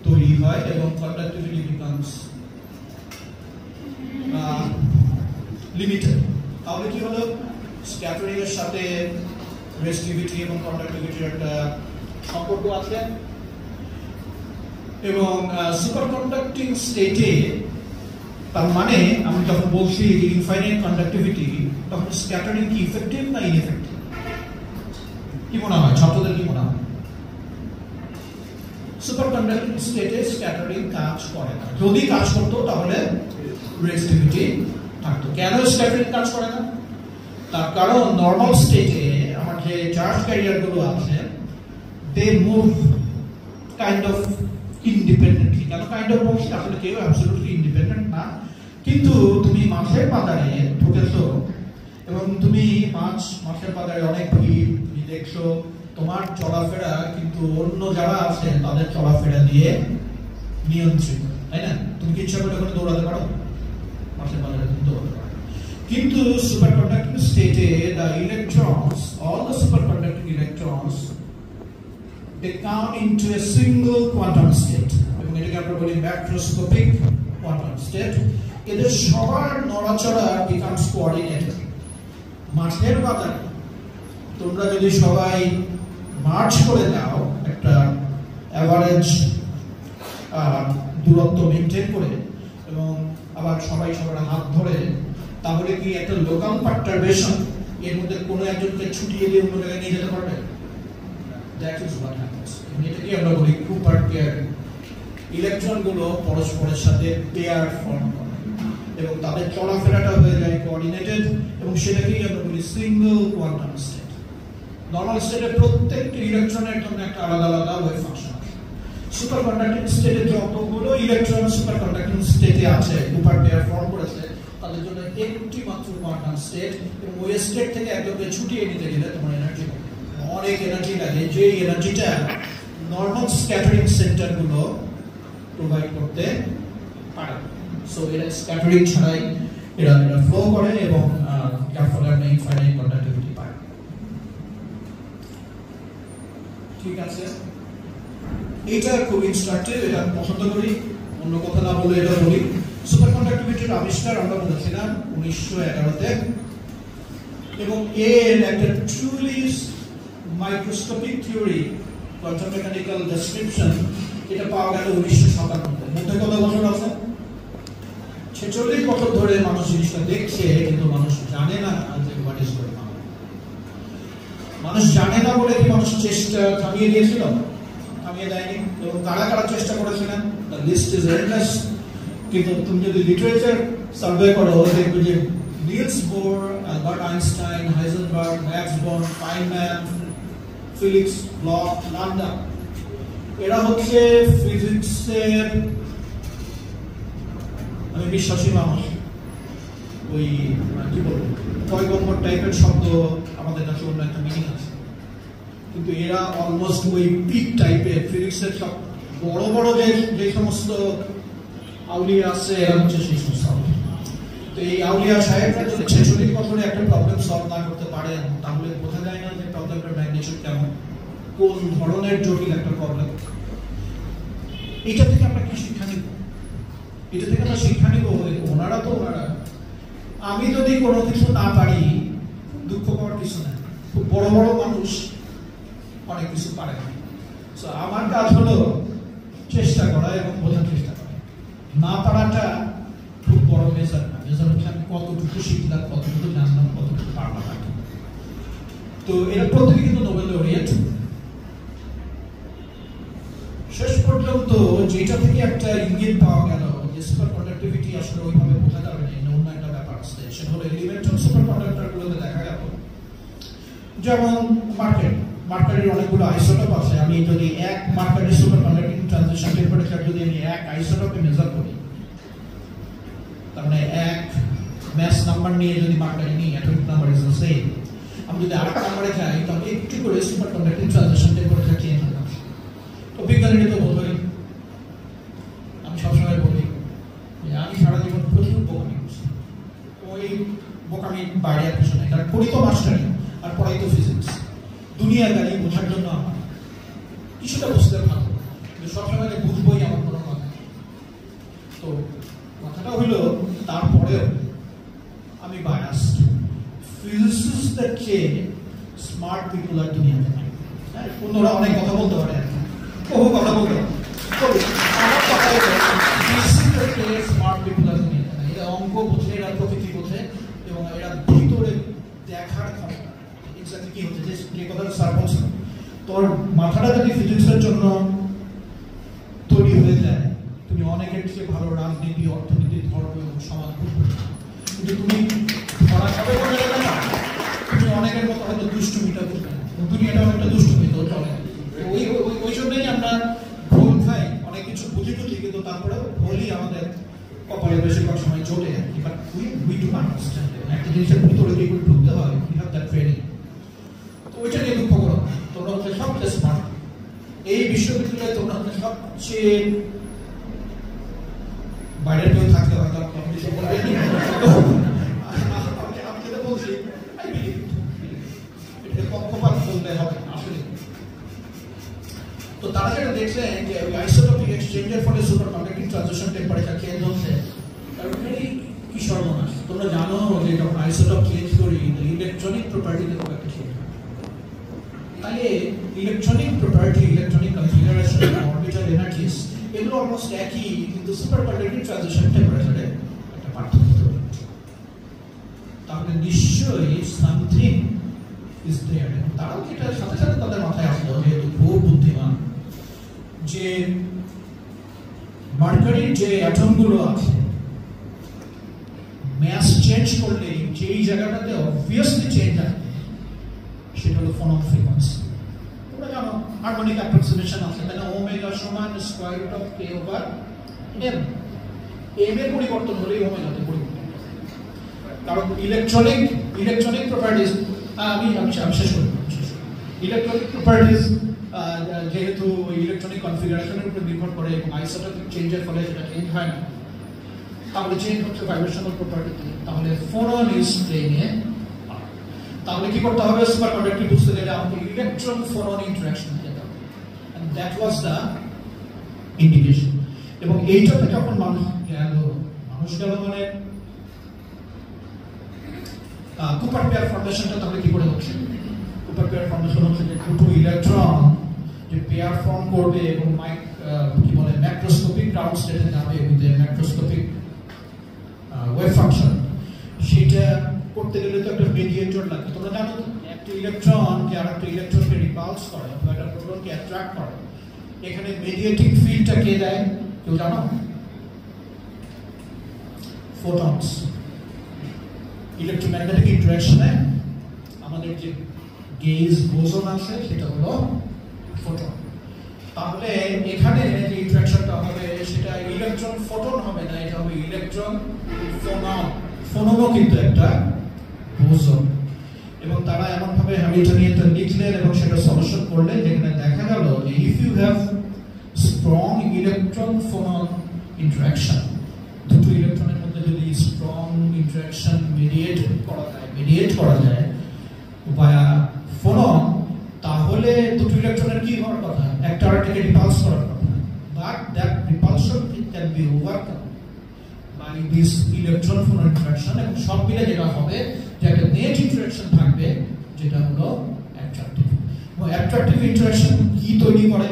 তৈরি হয় এবং কন্ডাক্টিভিটি বিকামস লিমিটেড। তাহলে কি হলো? স্ক্যাটারিং এর সাথে রেজিস্টিভিটি এবং কন্ডাক্টিভিটির একটা সম্পর্ক আছে। এবং সুপারকন্ডাক্টিং স্টেটে, তার মানে আমি যখন বলছি যে ইনফাইনাইট কন্ডাক্টিভিটি, তখন স্ক্যাটারিং কি ইফেক্টিভ না ইনএফেক্টিভ? কি মনে হয় ছাত্রদের, কি মনে হয়? সুপারকন্ডাক্টিং স্টেটে স্ক্যাটারিং কাজ করে না। যদি কাজ করতো তাহলে রেজিস্টিভিটি থাকতো। কেন স্ক্যাটারিং কাজ করে না? তার কারণ নর্মাল স্টেটে আমার যে চার্জ ক্যারিয়ার গুলো আছে, they move kind of independently. কেন কাইন্ড অফ বলছি? আসলে কেউ অ্যাবসলিউটলি ইন্ডিপেন্ডেন্ট না। কিন্তু তুমি মাছের বাজারে ঢুকেছো এবং তুমি মাছের বাজারে অনেক ভিড়, তুমি দেখছো তোমার চলাফেরা কিন্তু অন্য যারা আছে তাদের চলাফেরা দিয়ে নিয়ন্ত্রিত, তাই না? তুমি কি ইচ্ছা করে ওখানে দৌড়াতে পারো? মাছের বাজারে তুমি দৌড়াতে পারো। কিন্তু সুপারকন্ডাক্টিং স্টেটে the electrons, all the superconducting electrons, they come into a single quantum state, এবং এটাকে আমরা বলি ম্যাক্রোস্কোপিক কোয়ান্টাম স্টেট। এদের সবার নড়াচড়া becomes coordinated। মাছের বাজারে তোমরা যদি সবাই মার্চ করে দাও একটা অ্যাভারেজ দূরত্ব মেনটেন করে, এবং আবার সবাই সবার হাত ধরে, তাহলে কি একটা লোকাল পারটারবেশন এর মধ্যে কোনো একজনকে ছুটিয়ে দিয়ে অন্য জায়গায় নিয়ে যেতে পারবে? That is what happens. এটাকে আমরা বলি কুপার পেয়ার। ইলেকট্রন গুলো পরস্পরের সাথে পেয়ার ফর্ম করে এবং তাদের চলাফেরাটা হয়ে যায় কোঅর্ডিনেটেড, এবং সেটাকেই আমরা বলি সিঙ্গেল কোয়ান্টাম স্টেট। নর্মাল স্টেটে প্রত্যেকটি ইলেকট্রনের জন্য একটা আলাদা আলাদা ওয়েভ ফাংশন আছে। সুপারকন্ডাক্টিং স্টেটে যতগুলো ইলেকট্রন সুপারকন্ডাক্টিং স্টেটে আছে, কুপার পেয়ার ফর্ম করেছে, তাদের জন্য একটি মাত্র কোয়ান্টাম স্টেট। এবং ওই স্টেট থেকে একদমকে ছুটিয়ে নিতে গেলে তোমার এনার্জি অনেক এনার্জি লাগে, যে এনার্জিটা নর্মাল স্ক্যাটারিং সেন্টার গুলো প্রোভাইড করতে পারে। সো এরা স্ক্যাটারিং ছাড়াই এরা ফ্লো করে এবং যার ফলে আমরা ইনফাইনাইট কন্ডাক্টিভিটি পাই। ঠিক আছে, এটা খুব ইনস্ট্রাকটিভ, এটা পছন্দ করি। অন্য কথা না বলে এটা বলি, সুপারকন্ডাক্টিভিটির আবিষ্কার আমরা বলেছিলাম 1911-তে, এবং এর একটা truly microscopic theory, quantum mechanical description, এটা পাওয়া গেল 1997 মধ্যে কত বছর আছে? 46 বছর ধরে মানুষ জিনিসটা দেখছে, কিন্তু মানুষ জানে না যে হোয়াট ইজ গোয়িং অন। মানুষ জানে না বলে কি মানুষ চেষ্টা থামিয়ে দিয়েছিল? থামিয়ে দেয়নি। এবং কারা কারা চেষ্টা করেছিলেন, দ্য লিস্ট ইজ এন্ডলেস। কিন্তু তুমি যদি লিটারেচার সার্ভে করো দেখবে যে Niels Bohr, Albert Einstein, Heisenberg, Max Born, Feynman, Felix Bloch, Landau, এরা হচ্ছে ফিজিক্সের আমি বিশ্বাসী মানুষ। ওই কি বলবো, পয়গম্বর টাইপের শব্দ আমাদের কাছে অন্য একটা মিনিং আছে, কিন্তু এরা অলমোস্ট ওই পিক টাইপের ফিজিক্সের সব বড় বড় যে সমস্ত আউলিয়া আছে, এরা হচ্ছে সেই সমস্ত আউলিয়া। তো এই আউলিয়া সাহেবরা যদি 46 বছরে একটা প্রবলেম সলভ না করতে পারেন, তাহলে বোঝা যায় না যে প্রবলেমটার ম্যাগনিটিউড কেমন, কোন ধরনের জটিল একটা প্রবলেম। এটা থেকে আমরা কি শিক্ষা নিব? এটা থেকে আমরা শিক্ষা নিব ওনারা তো ওনারা, আমি যদি কোনো কিছু না পারি, দুঃখ পাওয়ার কিছু না। খুব বড় বড় মানুষ অনেক কিছু পারে না। সো আমার কাজ হলো চেষ্টা করা এবং বোঝার চেষ্টা করা। না পারাটা খুব বড় মেজার না, মেজার হচ্ছে আমি কতটুকু শিখলাম, কতটুকু জানলাম, কতটুকু পারলাম। তো এরা প্রত্যেকে কিন্তু নোবেল লরিয়েট। শেষ পর্যন্ত যেটা থেকে একটা ইঙ্গিত পাওয়া গেল যে সুপার কন্ডাক্টিভিটি আসলে ওইভাবে বোঝা যাবে না, অন্য একটা ব্যাপার আছে, সেটা হলো এলিমেন্টাল সুপার কন্ডাক্টর গুলোতে দেখা গেল যেমন মার্কারির অনেকগুলো আইসোটোপ আছে। আমি যদি এক মার্কারির সুপার কন্ডাক্টিং ট্রানজিশন টেম্পারেচার যদি আমি এক আইসোটোপে মেজার করি, তার মানে এক ম্যাস নাম্বার নিয়ে যদি মার্কারি নিই, atomic number is the same. আমি যদি আরেকটা নাম্বারে যাই, তাহলে একটু করে super conducting transition temperature change হয়ে যাচ্ছে। তো বিজ্ঞানীরা তো বলবেন, আমি সবসময় বলি যে আমি সারা জীবন প্রচুর বোকামি করছি। ওই বোকামি বাইরে আর কিছু নেই, কারণ পড়ি তো মাস্টারি আর পড়াই তো ফিজিক্স। দুনিয়াদারি বোঝার জন্য আমার কিছুটা বুঝতে ভালো, কিন্তু সবসময় যে বুঝবোই আমার কোনো কথা। তো কথাটা হইলো তারপরেও আমি বায়াসড। ফিজিসিস্টদের চেয়ে স্মার্ট পিপল আর দুনিয়াতে নাই। অন্যরা অনেক কথা বলতে পারে, বহু কথা বলতে পারে, আমার কথা হলো ফিজিসিস্টদের চেয়ে স্মার্ট পিপল আর দুনিয়াতে নাই। এরা অঙ্ক বোঝে, এরা প্রকৃতি বোঝে, এবং এরা ভিতরে দেখার ক্ষমতা এক্স্যাক্টলি কি হচ্ছে, যে কথাটা স্যার বলছেন। তোর মাথাটা যদি ফিজিক্সের জন্য তৈরি হয়ে যায়, তুমি অনেকের চেয়ে ভালো রাজনীতি, অর্থনীতি, ধর্ম এবং সমাজ করবে। কিন্তু তুমি ধরা খাবে বলে যাবে না, তুমি অনেকের মতো হয়তো দুষ্টুমিটা করবে না, দুনিয়াটা অনেকটা দুষ্টুমি তো চলে। ওই জন্যই আমরা ভুল খাই, অনেক কিছু বুঝি, কিন্তু তারপরেও ভুলই আমাদের কপালে বেশিরভাগ সময় চলে যায়। বাট উই ডু আন্ডারস্ট্যান্ড একটা জিনিসের ভিতরে কি করে ঢুকতে হয়, উই হ্যাভ দ্যাট ট্রেনিং। তো ওইটা নিয়ে দুঃখ করো, তোমরা হচ্ছে সবচেয়ে স্মার্ট। এই বিশ্ববিদ্যালয়ে তোমরা হচ্ছে সবচেয়ে, বাইরের কেউ থাকতে হয়তো আমি কিছু বলবেনি, আমি যেটা বলছি এটা পক্ষপাত বলতে হবে আসলে। তো তারা যেটা দেখলেন যে ওই আইসোটোপিক এক্সচেঞ্জের ফলে super conducting transition temperature change হচ্ছে, কি সর্বনাশ। তোমরা জানো যে যখন আইসোটোপ চেঞ্জ করি, ইলেকট্রনিক প্রপার্টিতে খুব একটা চেঞ্জ হয়। তাহলে electronic property, electronic configuration, orbital energies, এগুলো অলমোস্ট একই, কিন্তু সুপার কন্ডাক্টিং ট্রানজিশন টেম্পারেচারে একটা পার্থক্য তৈরি। তাহলে নিশ্চয়ই সামথিং ইজ দেয়ার। তারাও এটার সাথে সাথে তাদের মাথায় আসলো, যেহেতু খুব বুদ্ধিমান, যে মার্কারির যে অ্যাটমগুলো আছে, ম্যাস চেঞ্জ করলে যেই জায়গাটাতে অবভিয়াসলি চেঞ্জ আসবে সেটা হলো ফোনন ফ্রিকোয়েন্সি। তোমরা জানো হারমোনিক অ্যাপ্রক্সিমেশন আছে, তাই না? ওমেগা সমান square root of k over m. M এর পরিবর্তন হলেই ওমেগাতে পরিবর্তন, কারণ ইলেকট্রনিক প্রপার্টিজ, আমি শেষ করি। ইলেকট্রনিক প্রপার্টিজ যেহেতু ইলেকট্রনিক কনফিগারেশনের উপর নির্ভর করে এবং আইসোটোপিক চেঞ্জের ফলে সেটা চেঞ্জ হয় না, তাহলে চেঞ্জ হচ্ছে ভাইব্রেশনাল প্রপার্টিতে। তাহলে ফোনন ইজ প্লেইং এ, তাহলে কি করতে হবে? সুপার কন্ডাক্টিভ বুঝতে গেলে আমাকে ইলেকট্রন ফোনন ইন্টারঅ্যাকশন যেতে হবে, and that was the indication. এবং এইটাতে যখন মানুষ গেল মানে কুপার পেয়ার ফর্মেশনটা তাহলে কি করে হচ্ছে? কুপার পেয়ার ফর্মেশন হচ্ছে যে দুটো ইলেকট্রন যে পেয়ার ফর্ম করবে এবং কি বলে ম্যাক্রোস্কোপিক গ্রাউন্ড স্টেটে যাবে উইথ ম্যাক্রোস্কোপিক ওয়েভ ফাংশন, সেটা করতে গেলে তো একটা মিডিয়েটর লাগে। তোমরা জানো একটা ইলেকট্রন যে আরেকটা ইলেকট্রনকে রিপালস করে অথবা একটা প্রোটনকে অ্যাট্রাক্ট করে, এখানে মিডিয়েটিং ফিল্ডটা কে দেয় কেউ জানো? ফোটনস। ইলেকট্রোম্যাগনেটিক ইন্টারঅ্যাকশনে আমাদের যে গেজ বোসন আছে সেটা হলো ফোটন। তাহলে এখানে যে ইন্টারঅ্যাকশনটা হবে সেটা ইলেকট্রন ফোটন হবে না, এটা হবে ইলেকট্রন ফোনন। ফোননও কিন্তু একটা বোসন। এবং তারা এমন ভাবে হ্যামিল্টনিয়ানটা লিখলেন এবং সেটা সলিউশন করলেন যেখানে দেখা গেল যে if you have strong electron phonon interaction, দুটো ইলেকট্রনের মধ্যে যদি স্ট্রং ইন্টারঅ্যাকশন মিডিয়েট করা যায় ভায়া ফোনন, তাহলে দুটো ইলেকট্রনের কি হওয়ার কথা? একটা আরেকটাকে রিপালস করার কথা। But that repulsion can be overcome by this electron phonon interaction. এবং সব মিলে যেটা হবে যে একটা নেট ইন্টারঅ্যাকশন থাকবে যেটা হলো অ্যাট্রাকটিভ। এবং অ্যাট্রাকটিভ ইন্টারঅ্যাকশন কি তৈরি করে?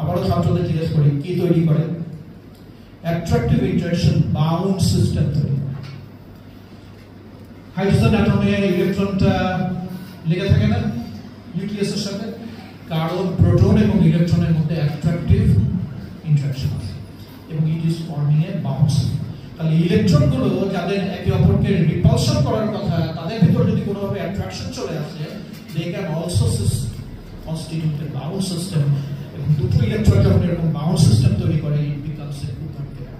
আবারও ছাত্রদের জিজ্ঞেস করি কি তৈরি করে? অ্যাট্রাকটিভ ইন্টারঅ্যাকশন বাউন্ড সিস্টেম তৈরি করে। হাইড্রোজেন অ্যাটমে ইলেকট্রনটা লেগে থাকে না নিউক্লিয়াসের সাথে, কারণ প্রোটন এবং ইলেকট্রনের মধ্যে অ্যাট্রাকটিভ ইন্টারঅ্যাকশন আছে এবং it is forming A bound. তাহলে ইলেকট্রনগুলো যাদের একে অপরকে রিপালশন করার কথা, তাদের ভিতর যদি কোনোভাবে অ্যাট্রাকশন চলে আসে, they can also constitute a bound system. এবং দুটো ইলেকট্রন যখন এরকম বাউন্ড সিস্টেম তৈরি করে, it becomes a Cooper pair.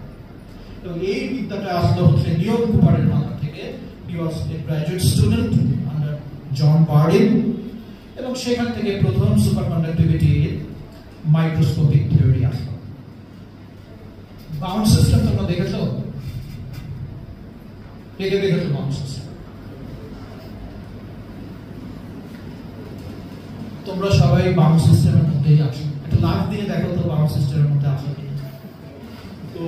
এবং এই বিদ্যাটা আসলে হচ্ছে লিওন কুপারের মাথা থেকে। He was a graduate student under John Bardeen, এবং সেখান থেকে প্রথম সুপার কন্ডাক্টিভিটির মাইক্রোস্কোপিক থিওরি আসলো। বাউন্ড সিস্টেম তোমরা দেখেছো? কে কে দেখেছো বাউন্ড সিস্টেম? তোমরা সবাই বাউন্ড সিস্টেমের মধ্যেই আছো। একটা লাভ দিয়ে দেখো তো বাউন্ড সিস্টেমের মধ্যে আছো কি। তো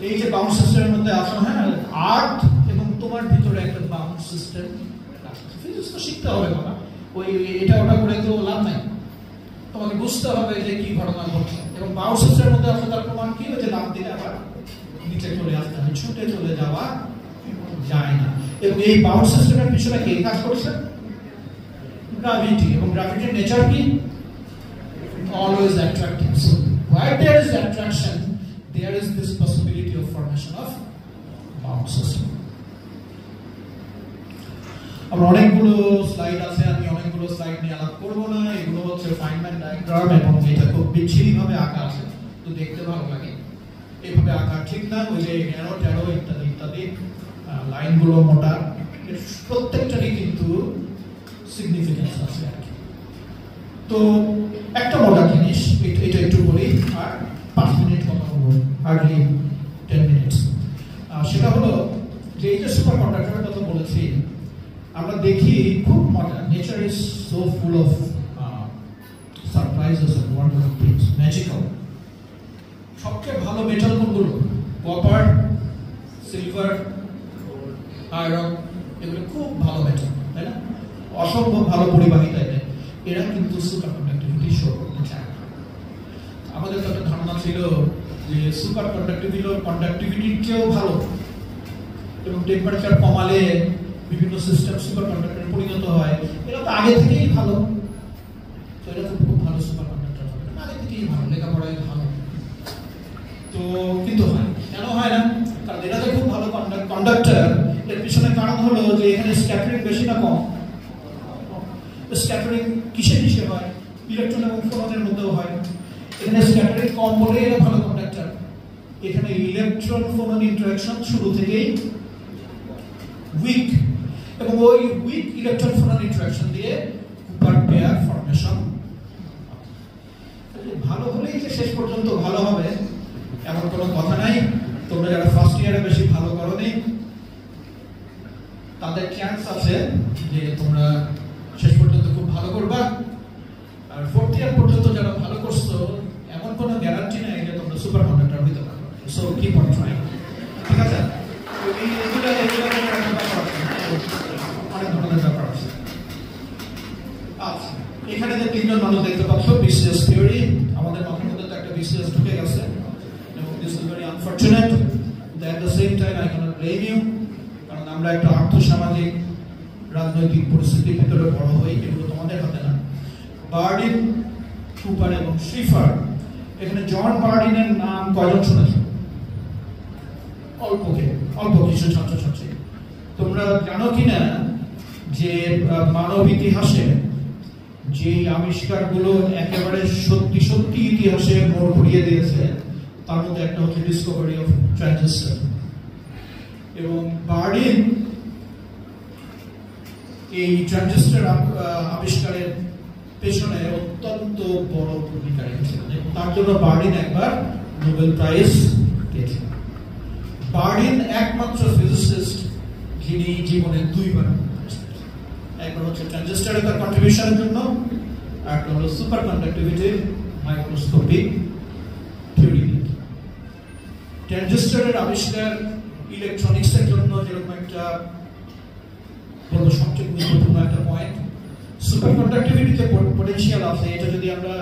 এই যে বাউন্ড সিস্টেমের মধ্যে আছো, হ্যাঁ, আর্থ এবং তোমার ভিতরে একটা বাউন্ড সিস্টেম। ফিজিক্স তো শিখতে হবে বাবা, ওই এটা ওটা করে তো লাভ নাই। তোমাকে বুঝতে হবে যে কি ঘটনা ঘটছে। এবং বাউন্ড সিস্টেমের মধ্যে আসলে তার প্রমাণ কি হয়েছে? লাভ দিলে আবার নিচে চলে আসতে হবে, ছুটে চলে যাওয়া যায় না। এবং এই বাউন্ড সিস্টেমের পিছনে কে কাজ করছে? গ্র্যাভিটি। এবং গ্র্যাভিটির নেচার কি? Always attractive. So where there is attraction, there is this possibility of formation of bound system. আমরা অনেকগুলো স্লাইড আছে, আমি অনেকগুলো স্লাইড নিয়ে আলাপ করবো না। এগুলো হচ্ছে ফাইনম্যান ডায়াগ্রাম এবং এটা খুব বিচ্ছিরিভাবে আঁকা আছে, তো দেখতে ভালো লাগে। এইভাবে আঁকা ঠিক না, ওই যে অ্যারো ট্যারো ইত্যাদি ইত্যাদি, লাইনগুলো মোটা, প্রত্যেকটারই কিন্তু সিগনিফিকেন্স আছে আর কি। তো একটা মোটা জিনিস, এটা একটু বলি, আর 5 মিনিট কথা বলবো, হার্ডলি 10 মিনিটস। সেটা হলো যে এই যে সুপার কন্ডাক্টরের কথা বলেছি, আমরা দেখি খুব মজা। Nature is so full of surprises and wonderful things, magical. সবচেয়ে ভালো মেটাল কোনগুলো? কপার, সিলভার, আয়রন, এগুলো খুব ভালো মেটাল, তাই না? অসম্ভব ভালো পরিবাহিতা এদের। এরা কিন্তু সুপার কন্ডাক্টিভিটি শো করতে চায় না। আমাদের তো একটা ধারণা ছিল যে সুপার কন্ডাক্টিভিটির চেয়েও ভালো, এবং টেম্পারেচার কমালে বিভিন্ন সিস্টেম সুপার কন্ডাক্টরে পরিণত হয়। এরা তো আগে থেকেই ভালো, তো এরা তো খুব ভালো সুপার কন্ডাক্টর হবে, আগে থেকেই ভালো, লেখাপড়ায় ভালো। তো কিন্তু হয় কেন হয় না? কারণ এরা তো খুব ভালো কন্ডাক্টর। এর পিছনে কারণ হলো যে এখানে স্ক্যাটারিং বেশি না কম? স্ক্যাটারিং কিসে কিসে হয়? ইলেকট্রন এবং ফোটনের মধ্যেও হয়। এখানে স্ক্যাটারিং কম বলে এরা ভালো কন্ডাক্টর। এখানে ইলেকট্রন ফোটন ইন্টারঅ্যাকশন শুরু থেকেই উইক, এবং ওই উইক ইলেকট্রন ফোটন ইন্টারঅ্যাকশন দিয়ে কুপার পেয়ার ফর্মেশন। ভালো হলেই যে শেষ পর্যন্ত ভালো হবে এমন কোনো কথা নাই। তোমরা যারা ফার্স্ট ইয়ারে বেশি ভালো করোনি, তাদের চান্স আছে যে তোমরা শেষ পর্যন্ত খুব ভালো করবা। আর ফোর্থ ইয়ার পর্যন্ত যারা ভালো করছো, এমন কোনো গ্যারান্টি নাই যে তোমরা সুপার কন্ডাক্টর হইতে পারবে। সো কিপ অন ট্রাইং, ঠিক আছে? অনেক ধরনের ব্যাপার আছে। আচ্ছা, unfortunate, but at the same time I cannot blame you, কারণ আমরা একটা আর্থসামাজিক রাজনৈতিক পরিস্থিতির ভিতরে বড় হই, এগুলো তোমাদের হাতে না। বার্ডিন, কুপার এবং শ্রিফার, এখানে জন বার্ডিনের নাম কয়জন শুনেছ? অল্প কিছু ছাত্রছাত্রী। তোমরা জানো কিনা যে মানব ইতিহাসে যে আবিষ্কারগুলো একেবারে সত্যি সত্যি ইতিহাসে মোড় ঘুরিয়ে দিয়েছে, তার মধ্যে একটা হচ্ছে ডিসকভারি অফ ট্রানজিস্টর। এবং বার্ডিন এই ট্রানজিস্টর আবিষ্কারের পেছনে অত্যন্ত বড় ভূমিকা রেখেছিলেন এবং তার জন্য বার্ডিন একবার নোবেল প্রাইজ পেয়েছিলেন। বার্ডিন একমাত্র ফিজিসিস্ট যিনি জীবনে দুইবার, একবার হচ্ছে ট্রানজিস্টরের তার কন্ট্রিবিউশনের জন্য, আর একটা হলো সুপার কন্ডাক্টিভিটির মাইক্রোস্কোপিক থিওরি। ট্রানজিস্টরের আবিষ্কার ইলেকট্রনিক্সের জন্য যেরকম একটা বড় সবচেয়ে গুরুত্বপূর্ণ একটা পয়েন্ট, সুপার কন্ডাক্টিভিটিতে পটেনশিয়াল আছে, এটা যদি আমরা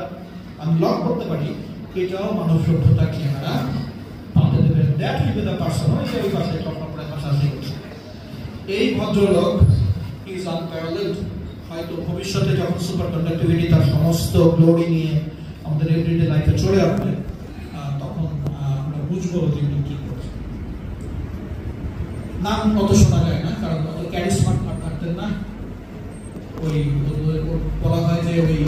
আনলক করতে পারি, এটাও মানব সভ্যতার চেহারা পাল্টে দেবে। That will be the person, ওই পাশে তখন আমরা ভাষা শিখছি। এই ভদ্রলোক ইজ আনপ্যারালেলড। হয়তো ভবিষ্যতে যখন সুপার কন্ডাক্টিভিটি তার সমস্ত গ্লোরি নিয়ে আমাদের এভরিডে লাইফে চলে আসবে, তখন আমরা বুঝবো যে উনি কি করছে। নাম অত শোনা যায় না, কারণ অত ক্যারিসমা থাকতেন না। ওই বলা হয় যে ওই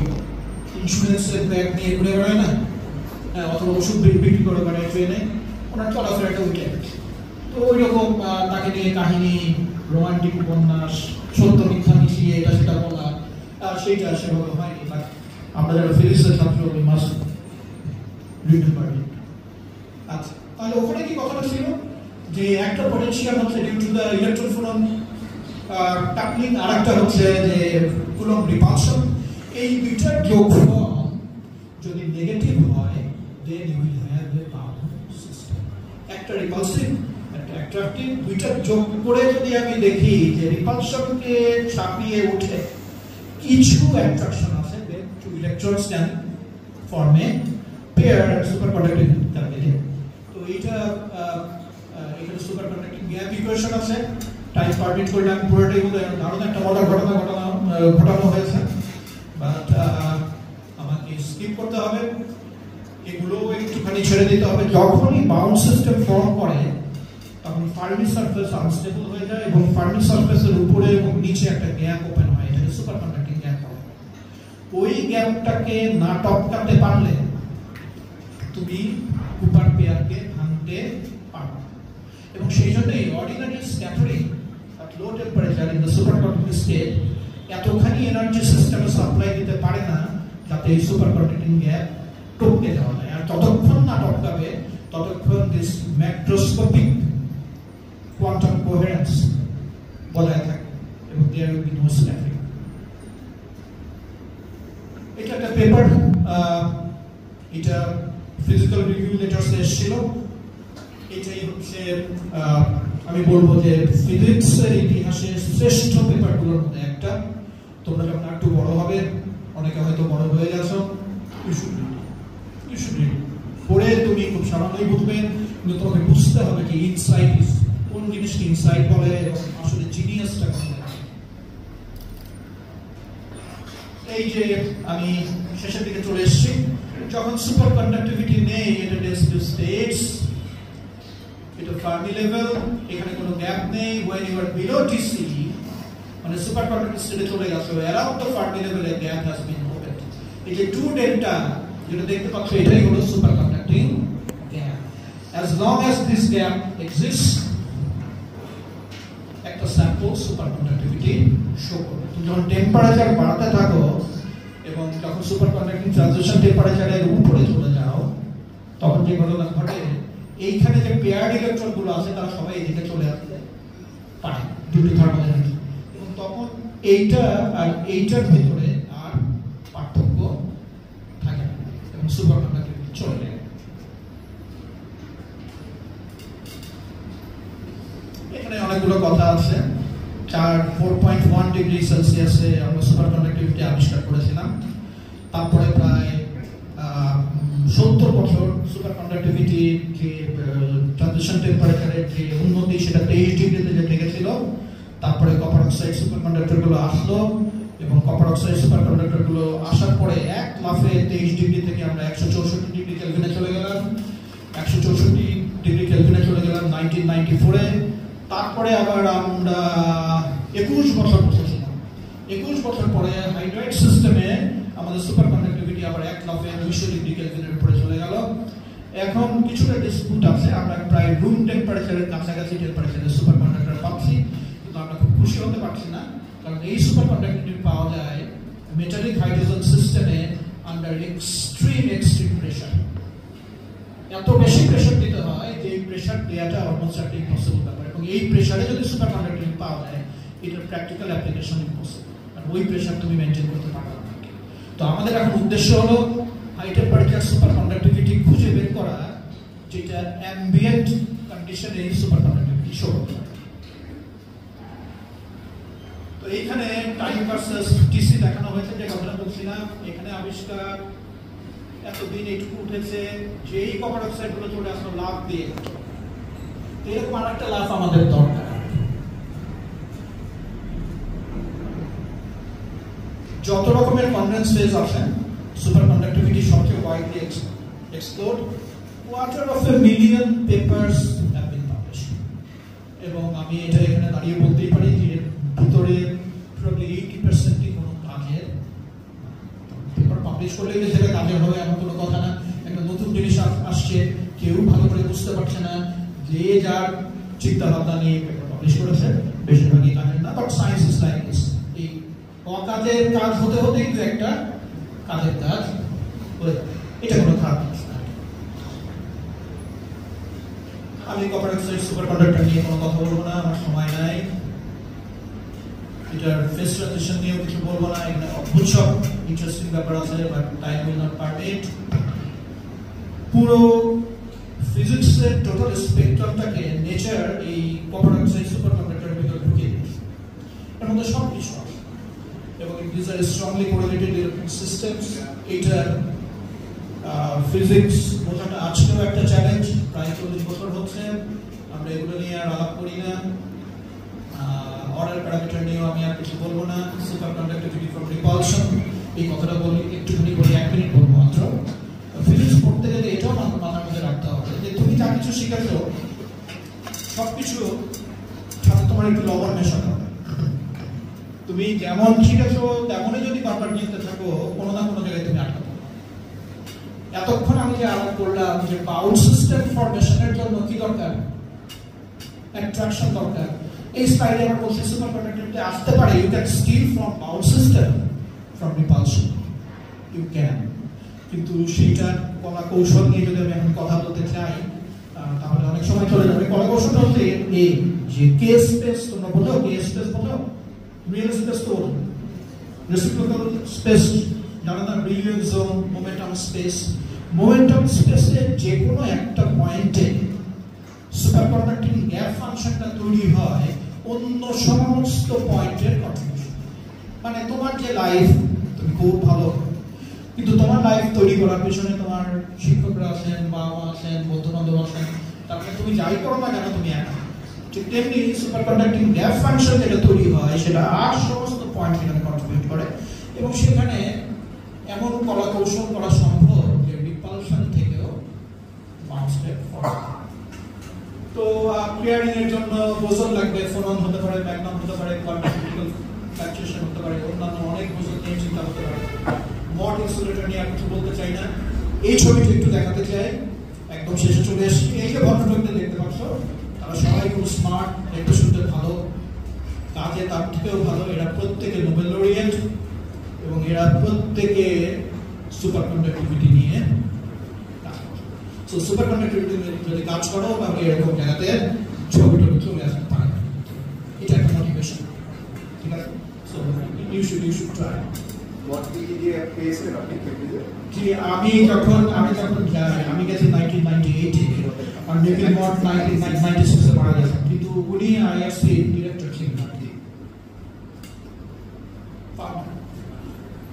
ইন্স্যুরেন্সের ব্যাগ নিয়ে ঘুরে বেড়ায় না, অথবা ওষুধ বিক্রি করে বেড়ায় ট্রেনে, ওনার চলাফেরাটা ওইটাই। তো ওই রকম তাকে নিয়ে কাহিনী, রোমান্টিক উপন্যাস, সত্য মিথ্যা মিশিয়ে এটা সেটা বলা, সেইটা সেভাবে হয়নি। বাট আমরা যারা ফিজিক্সের ছাত্র, ওই মাস রিমেম্বার। আচ্ছা, তাহলে ওখানে কি কথাটা ছিল যে একটা পটেনশিয়াল হচ্ছে ডিউ টু দ্য ইলেকট্রোফোরন টাকলিং, আর একটা হচ্ছে যে কুলম্ব রিপালশন। এই দুইটার যোগফল যদি নেগেটিভ হয়, then you will have a power system. একটা রিপালসিভ, একটা অ্যাট্রাকটিভ, দুইটা যোগ করে যদি আমি দেখি যে রিপালশনকে ছাপিয়ে উঠে কিছু অ্যাট্রাকশন আছে, then two electrons can form a pair superconducting category. তো এইটা এখানে সুপার কন্ডাক্টিং গ্যাপ ইকুয়েশন আছে। টাইম পারমিট করলে আমি পুরোটাই দারুণ একটা মজার ঘটানো হয়েছে, বাট আমাকে স্কিপ করতে হবে, এগুলো একটুখানি ছেড়ে দিতে হবে। যখনই বাউন্ড সিস্টেম ফর্ম করে, তখন ফার্মি সারফেস আনস্টেবল হয়ে যায় এবং ফার্মি সারফেসের উপরে এবং নিচে একটা গ্যাপ ওপেন হয়, এটাকে সুপার কন্ডাক্টিং গ্যাপ হয়। ওই গ্যাপটাকে না টপকাতে পারলে তুমি কুপার পেয়ারকে ভাঙতে পারো। এবং সেই জন্যই ordinary scattering at low temperature in the superconducting state এতখানি এনার্জি সিস্টেমে সাপ্লাই দিতে পারে না যাতে এই সুপারকন্ডাক্টিং গ্যাপ টপকে যাওয়া যায়। আর যতক্ষণ না টপকাবে, ততক্ষণ দিস ম্যাক্রোস্কোপিক কোয়ান্টাম কোহেরেন্স বজায় থাকে এবং there will be no scattering. এটা একটা পেপার, এটা ফিজিক্যাল রিভিউ লেটার্সে এসেছিল। এটাই হচ্ছে আমি বলবো যে ফিজিক্সের ইতিহাসে শ্রেষ্ঠ পেপারগুলোর মধ্যে একটা। তোমরা যখন একটু বড় হবে, অনেকে হয়তো বড় হয়ে গেছো, পড়ে তুমি খুব সামান্যই বুঝবে, কিন্তু তোমাকে বুঝতে হবে যে ইনসাইট কোন জিনিসকে ইনসাইট বলে এবং আসলে জিনিয়াসটা কোন। এই যে আমি শেষের দিকে চলে এসেছি, যখন সুপার কন্ডাক্টিভিটি নেই, এটা ডেন্সিটি স্টেটস, এটা ফার্মি লেভেল, এখানে কোনো গ্যাপ নেই। when you are below TC, মানে সুপার কন্ডাক্টিং স্টেটে চলে গেছে, around the Fermi level a gap has been opened। এই যে 2 ডেল্টা যেটা দেখতে পাচ্ছ, এটাই হলো super conducting gap. as long as this gap exists, একটা স্যাম্পল সুপার কন্ডাক্টিভিটি শো করবে। তুমি যখন টেম্পারেচার বাড়াতে থাকো এবং যখন সুপার কন্ডাক্টিং ট্রানজিশন টেম্পারেচারের উপরে চলে যাও, তখন যে ঘটনা ঘটে, এইখানে যে পেয়ার্ড ইলেকট্রন গুলো আছে তারা সবাই এদিকে চলে আসতে পারে দুটো থার্মোডাইনামিক্স, এবং তখন এইটা আর এইটার ভিতরে আর পার্থক্য থাকে না এবং সুপার কন্ডাক্টিভিটি চলে যায়। এখানে অনেকগুলো কথা আছে। 4.1 ডিগ্রি সেলসিয়াসে আমরা সুপার কন্ডাক্টিভিটি আবিষ্কার করেছিলাম। তারপরে প্রায় 70 বছর সুপার কন্ডাক্টিভিটি যে ট্রানজিশন টেম্পারেচারের যে উন্নতি সেটা 23 ডিগ্রিতে যে ঠেকেছিল, তারপরে কপার অক্সাইড সুপার কন্ডাক্টরগুলো আসলো এবং কপার অক্সাইড সুপার কন্ডাক্টরগুলো আসার পরে এক লাফে 23 ডিগ্রি থেকে আমরা 164 ডিগ্রি কেলভিনে চলে গেলাম, 164 ডিগ্রি কেলভিনে চলে গেলাম 1994-এ। তারপরে আবার আমরা 21 বছর বসেছিলাম। 21 বছর পরে হাইড্রাইড সিস্টেমে আমাদের সুপার কন্ডাক্টিভিটি আবার এক লাফে 200 ডিগ্রি কেলভিনের উপরে চলে গেল। এখন কিছুটা ডিসপুট আছে, আমরা প্রায় রুম টেম্পারেচারের কাছাকাছি টেম্পারেচারে সুপার কন্ডাক্টর পাচ্ছি, কিন্তু আমরা খুব খুশি হতে পারছি না, কারণ এই সুপার কন্ডাক্টিভিটি পাওয়া যায় মেটালিক হাইড্রোজেন সিস্টেমে আন্ডার এক্সট্রিম প্রেশার। এত বেশি প্রেশার দিতে হয় যে প্রেশার দেওয়াটা অলমোস্ট একটা ইম্পসিবল ব্যাপার, এবং এই প্রেশারে যদি সুপার কন্ডাক্টিভিটি পাওয়া যায় এটার প্র্যাকটিক্যাল অ্যাপ্লিকেশন ইম্পসিবল, কারণ ওই প্রেশার তুমি মেনটেন করতে পারবে না। তো আমাদের এখন উদ্দেশ্য হলো হাই টেম্পারেচার সুপার কন্ডাক্টিভিটি খুঁজে বের করা, যেটা অ্যাম্বিয়েন্ট কন্ডিশনে এই সুপার কন্ডাক্টিভিটি শো করতে পারে। তো এইখানে টাইম ভার্সেস টিসি দেখানো হয়েছে, যে কথাটা বলছিলাম। এখানে আবিষ্কার এতদিন এইটুকু উঠেছে যে এই কপার অক্সাইড গুলো চলে আসলো লাভ দিয়ে, এরকম আর একটা লাভ আমাদের দরকার। যত রকমের কনডেন্স ফেজ আছে সুপার কন্ডাক্টিভিটি সবচেয়ে widely explored. 250,000 papers have been published, এবং আমি এটা এখানে দাঁড়িয়ে বলতেই পারি যে ভিতরে প্রবাবলি 80% কোনো কাজের পেপার পাবলিশ করলে যে সেটা কাজের হবে এমন কোনো কথা না। একটা নতুন জিনিস আসছে, কেউ ভালো করে বুঝতে পারছে না, যে যার চিন্তা ভাবনা নিয়ে পেপার পাবলিশ করেছে, বেশিরভাগই কাজের না। But science is like this, এই অকাজের কাজ হতে হতে কিন্তু একটা কাজের কাজ হয়ে যাবে, এটা কোনো খারাপ জিনিস না। আমি কপার অক্সাইড সুপার কন্ডাক্টর নিয়ে কোনো কথা বলবো না, আমার সময় নাই। এটার ফেস ট্রানজিশন নিয়েও কিছু বলবো না, এখানে অদ্ভুত সব ইন্টারেস্টিং ব্যাপার আছে, but time will not permit. পুরো ফিজিক্সের টোটাল স্পেকট্রামটাকে নেচার এই কপার অক্সাইড সুপার কন্ডাক্টরের ভিতরে ঢুকিয়ে দিয়েছে, এর মধ্যে সব কিছু আছে, এবং these are strongly correlated electronic systems. এটার ফিজিক্স বোঝাটা আজকেও একটা চ্যালেঞ্জ, প্রায় 40 বছর হচ্ছে আমরা এগুলো নিয়ে আর আলাপ করি না। অর্ডার প্যারামিটার নিয়েও আমি আর কিছু বলবো না। সুপার কন্ডাক্টিভিটি ফ্রম রিপালশন, এই কথাটা বলি, একটুখানি বলি, 1 মিনিট বলবো মাত্র। ফিজিক্স পড়তে গেলে এটাও মাথার মধ্যে রাখতে হবে যে তুমি যা কিছু শিখেছো সবকিছু সাথে তোমার একটু লবণ মেশাতে হবে। তুমি যেমন শিখেছো তেমনই যদি বারবার নিতে থাকো, কোনো না কোনো জায়গায় তুমি আটকাতে পারো। এতক্ষণ আমি যে আলাপ করলাম যে বাউল সিস্টেম ফরমেশনের জন্য কি দরকার, অ্যাট্রাকশন দরকার। এই স্লাইডে আমরা বলছি সুপার কন্ডাক্টিভিটি আসতে পারে, ইউ ক্যান স্টিল ফ্রম বাউল system from repulsion, you can. কিন্তু সেইটার কলা কৌশল নিয়ে যদি আমি এখন কথা বলতে চাই তাহলে অনেক সময় চলে যাবে। কলা কৌশলটা হচ্ছে এই যে কে স্পেস, তোমরা বোঝো কে স্পেস বোঝো, রিয়েল স্পেস তো রেসিপ্রোকাল স্পেস জানা না, brilliant zone, momentum space. Momentum স্পেসে যে কোনো একটা পয়েন্টে সুপার কন্ডাক্টিং গ্যাপ ফাংশনটা তৈরি হয় অন্য সমস্ত পয়েন্টের কন্ট্রিবিউশন। মানে তোমার যে লাইফ, তুমি খুব ভালো, কিন্তু তোমার লাইফ তৈরি করার পেছনে তোমার শিক্ষকরা আছেন, বাবা মা আছেন, বন্ধু বান্ধব আছেন, তারপরে তুমি যাই করো না কেন তুমি একা। ঠিক তেমনি সুপার কন্ডাক্টিং গ্যাপ ফাংশন যেটা তৈরি হয় সেটা আর সমস্ত পয়েন্ট সেখানে কন্ট্রিবিউট করে, এবং সেখানে এমন কলা কৌশল করা সম্ভব যে রিপালশন থেকেও বাউন্স ব্যাক ফরওয়ার্ড। তো ক্লিয়ারিং এর জন্য বোসন লাগবে, ফোনন হতে পারে, ম্যাগনাম হতে পারে, কোয়ান্টাম ফ্ল্যাকচুয়েশন হতে পারে, অন্যান্য অনেক বোসন নিয়ে চিন্তা হতে পারে। মড ইনসুলেটর নিয়ে আর কিছু বলতে চাই না। এই ছবিটা একটু দেখাতে চাই, একদম শেষে চলে এসেছি। এই যে ভদ্রলোকদের দেখতে পাচ্ছ, তারা সবাই খুব স্মার্ট, দেখতে শুনতে ভালো, কাজে তার থেকেও ভালো। এরা প্রত্যেকে নোবেল লরিয়েট, এবং এরা প্রত্যেকে সুপার কন্ডাক্টিভিটি নিয়ে কাজ করে। সো সুপার কন্ডাক্টিভিটি যদি কাজ করো তাহলে এরকম জায়গাতে ছবিটা চলে আসতে পারে, এটা একটা মোটিভেশন। ঠিক আছে, সো ইউ শুড ট্রাই। আমি যখন যাই, আমি গেছি 1998-এ, আর নিখিল মঠ 1996-এ মারা গেছেন, কিন্তু উনি আইআরসি ডিরেক্টর ছিলেন।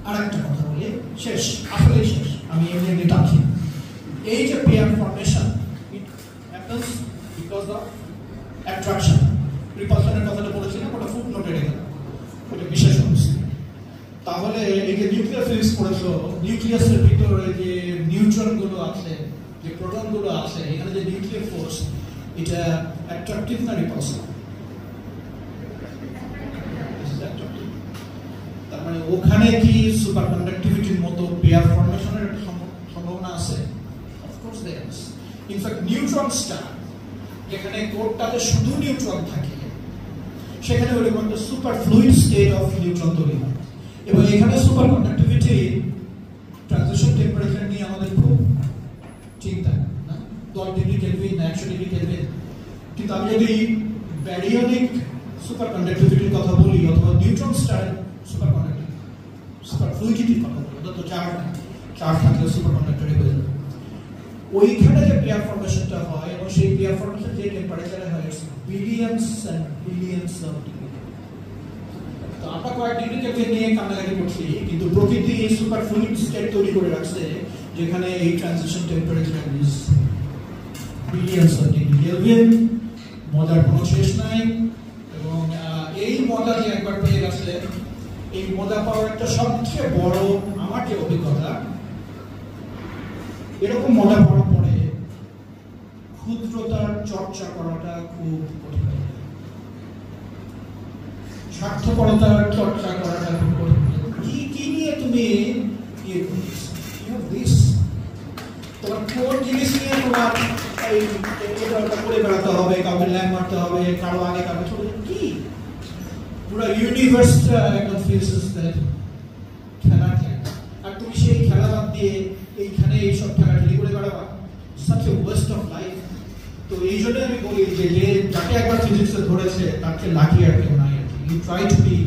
আর একটা কথা বলি, শেষ, আসলে শেষ, আমি এমনি টানছি। এই যে pair formation, it happens because of attraction. রিপালশনের কথাটা বলেছিলাম, ওটা ফুট নোটে রেখে দাও, ওটা বিশেষ অনুষ্ঠিত। তাহলে এই যে নিউক্লিয়ার ফিজিক্স পড়েছো, নিউক্লিয়াসের ভিতরে যে নিউট্রন গুলো আছে, যে প্রোটন গুলো আছে, এখানে যে নিউক্লিয়ার ফোর্স, এটা অ্যাট্রাকটিভ না রিপালসিভ? তার মানে ওখানে কি সুপার কন্ডাক্টিভিটির মতো পেয়ার ফর্মেশনের একটা সম্ভাবনা আছে? Of course there is. In fact neutron star, যেখানে কোরটাতে শুধু নিউট্রন থাকে, সেখানে ওরকম একটা super fluid state of neutron তৈরি হয়। এবং এখানে সুপার কন্ডাক্টিভিটি ট্রানজিশন টেম্পারেচার নিয়ে আমাদের খুব চিন্তা, না 10 ডিগ্রি কেলভিন না 100 ডিগ্রি কেলভিন। কিন্তু আমি যদি ব্যারিয়নিক সুপার কন্ডাক্টিভিটির কথা বলি, অথবা নিউট্রন স্টারের সুপার কন্ডাক্টিভিটি, সুপার ফ্লুইডিটির কথা বলি, তো চার্জ থাকলে সুপার কন্ডাক্টরি হয়ে যাবে। ওইখানে যে পেয়ার ফর্মেশনটা হয়, এবং সেই পেয়ার ফর্মেশন যে টেম্পারেচারে হয়, billions and billions of degree. তো আমরা কয়েক ডিগ্রি কেলভিন নিয়ে কান্নাকাটি করছি, কিন্তু প্রকৃতি সুপার ফ্লুইড স্টেট তৈরি করে রাখছে, যেখানে এই transition temperature is billions of degree kelvin. মজার কোনো শেষ নাই। এবং এই মজা যে একবার পেয়ে গেছে, এই মজা পাওয়ার একটা সবচেয়ে বড় আমার যে অভিজ্ঞতা, এরকম মজা পাওয়ার পরে ক্ষুদ্রতার চর্চা করাটা খুব কঠিন, স্বার্থপরতার চর্চা করাটা খুব কঠিন। কি নিয়ে তুমি তোমার কোন জিনিস নিয়ে তোমার করে বেড়াতে হবে, কাউকে ল্যাম্প মারতে হবে, কারো আগে কারো ছোট, কি পুরো ইউনিভার্সটা একদম ফিলস দ্যাট খেলা খেলা, আর তুমি সেই খেলা বাদ দিয়ে এইখানে এইসব খেলাটি করে বেড়াবা, such a waste of life. তো এই জন্য আমি বলি যে যাকে একবার ফিজিক্সে ধরেছে তাকে লাকি আর কেউ নাই। আর কি, ইউ ট্রাই টু বি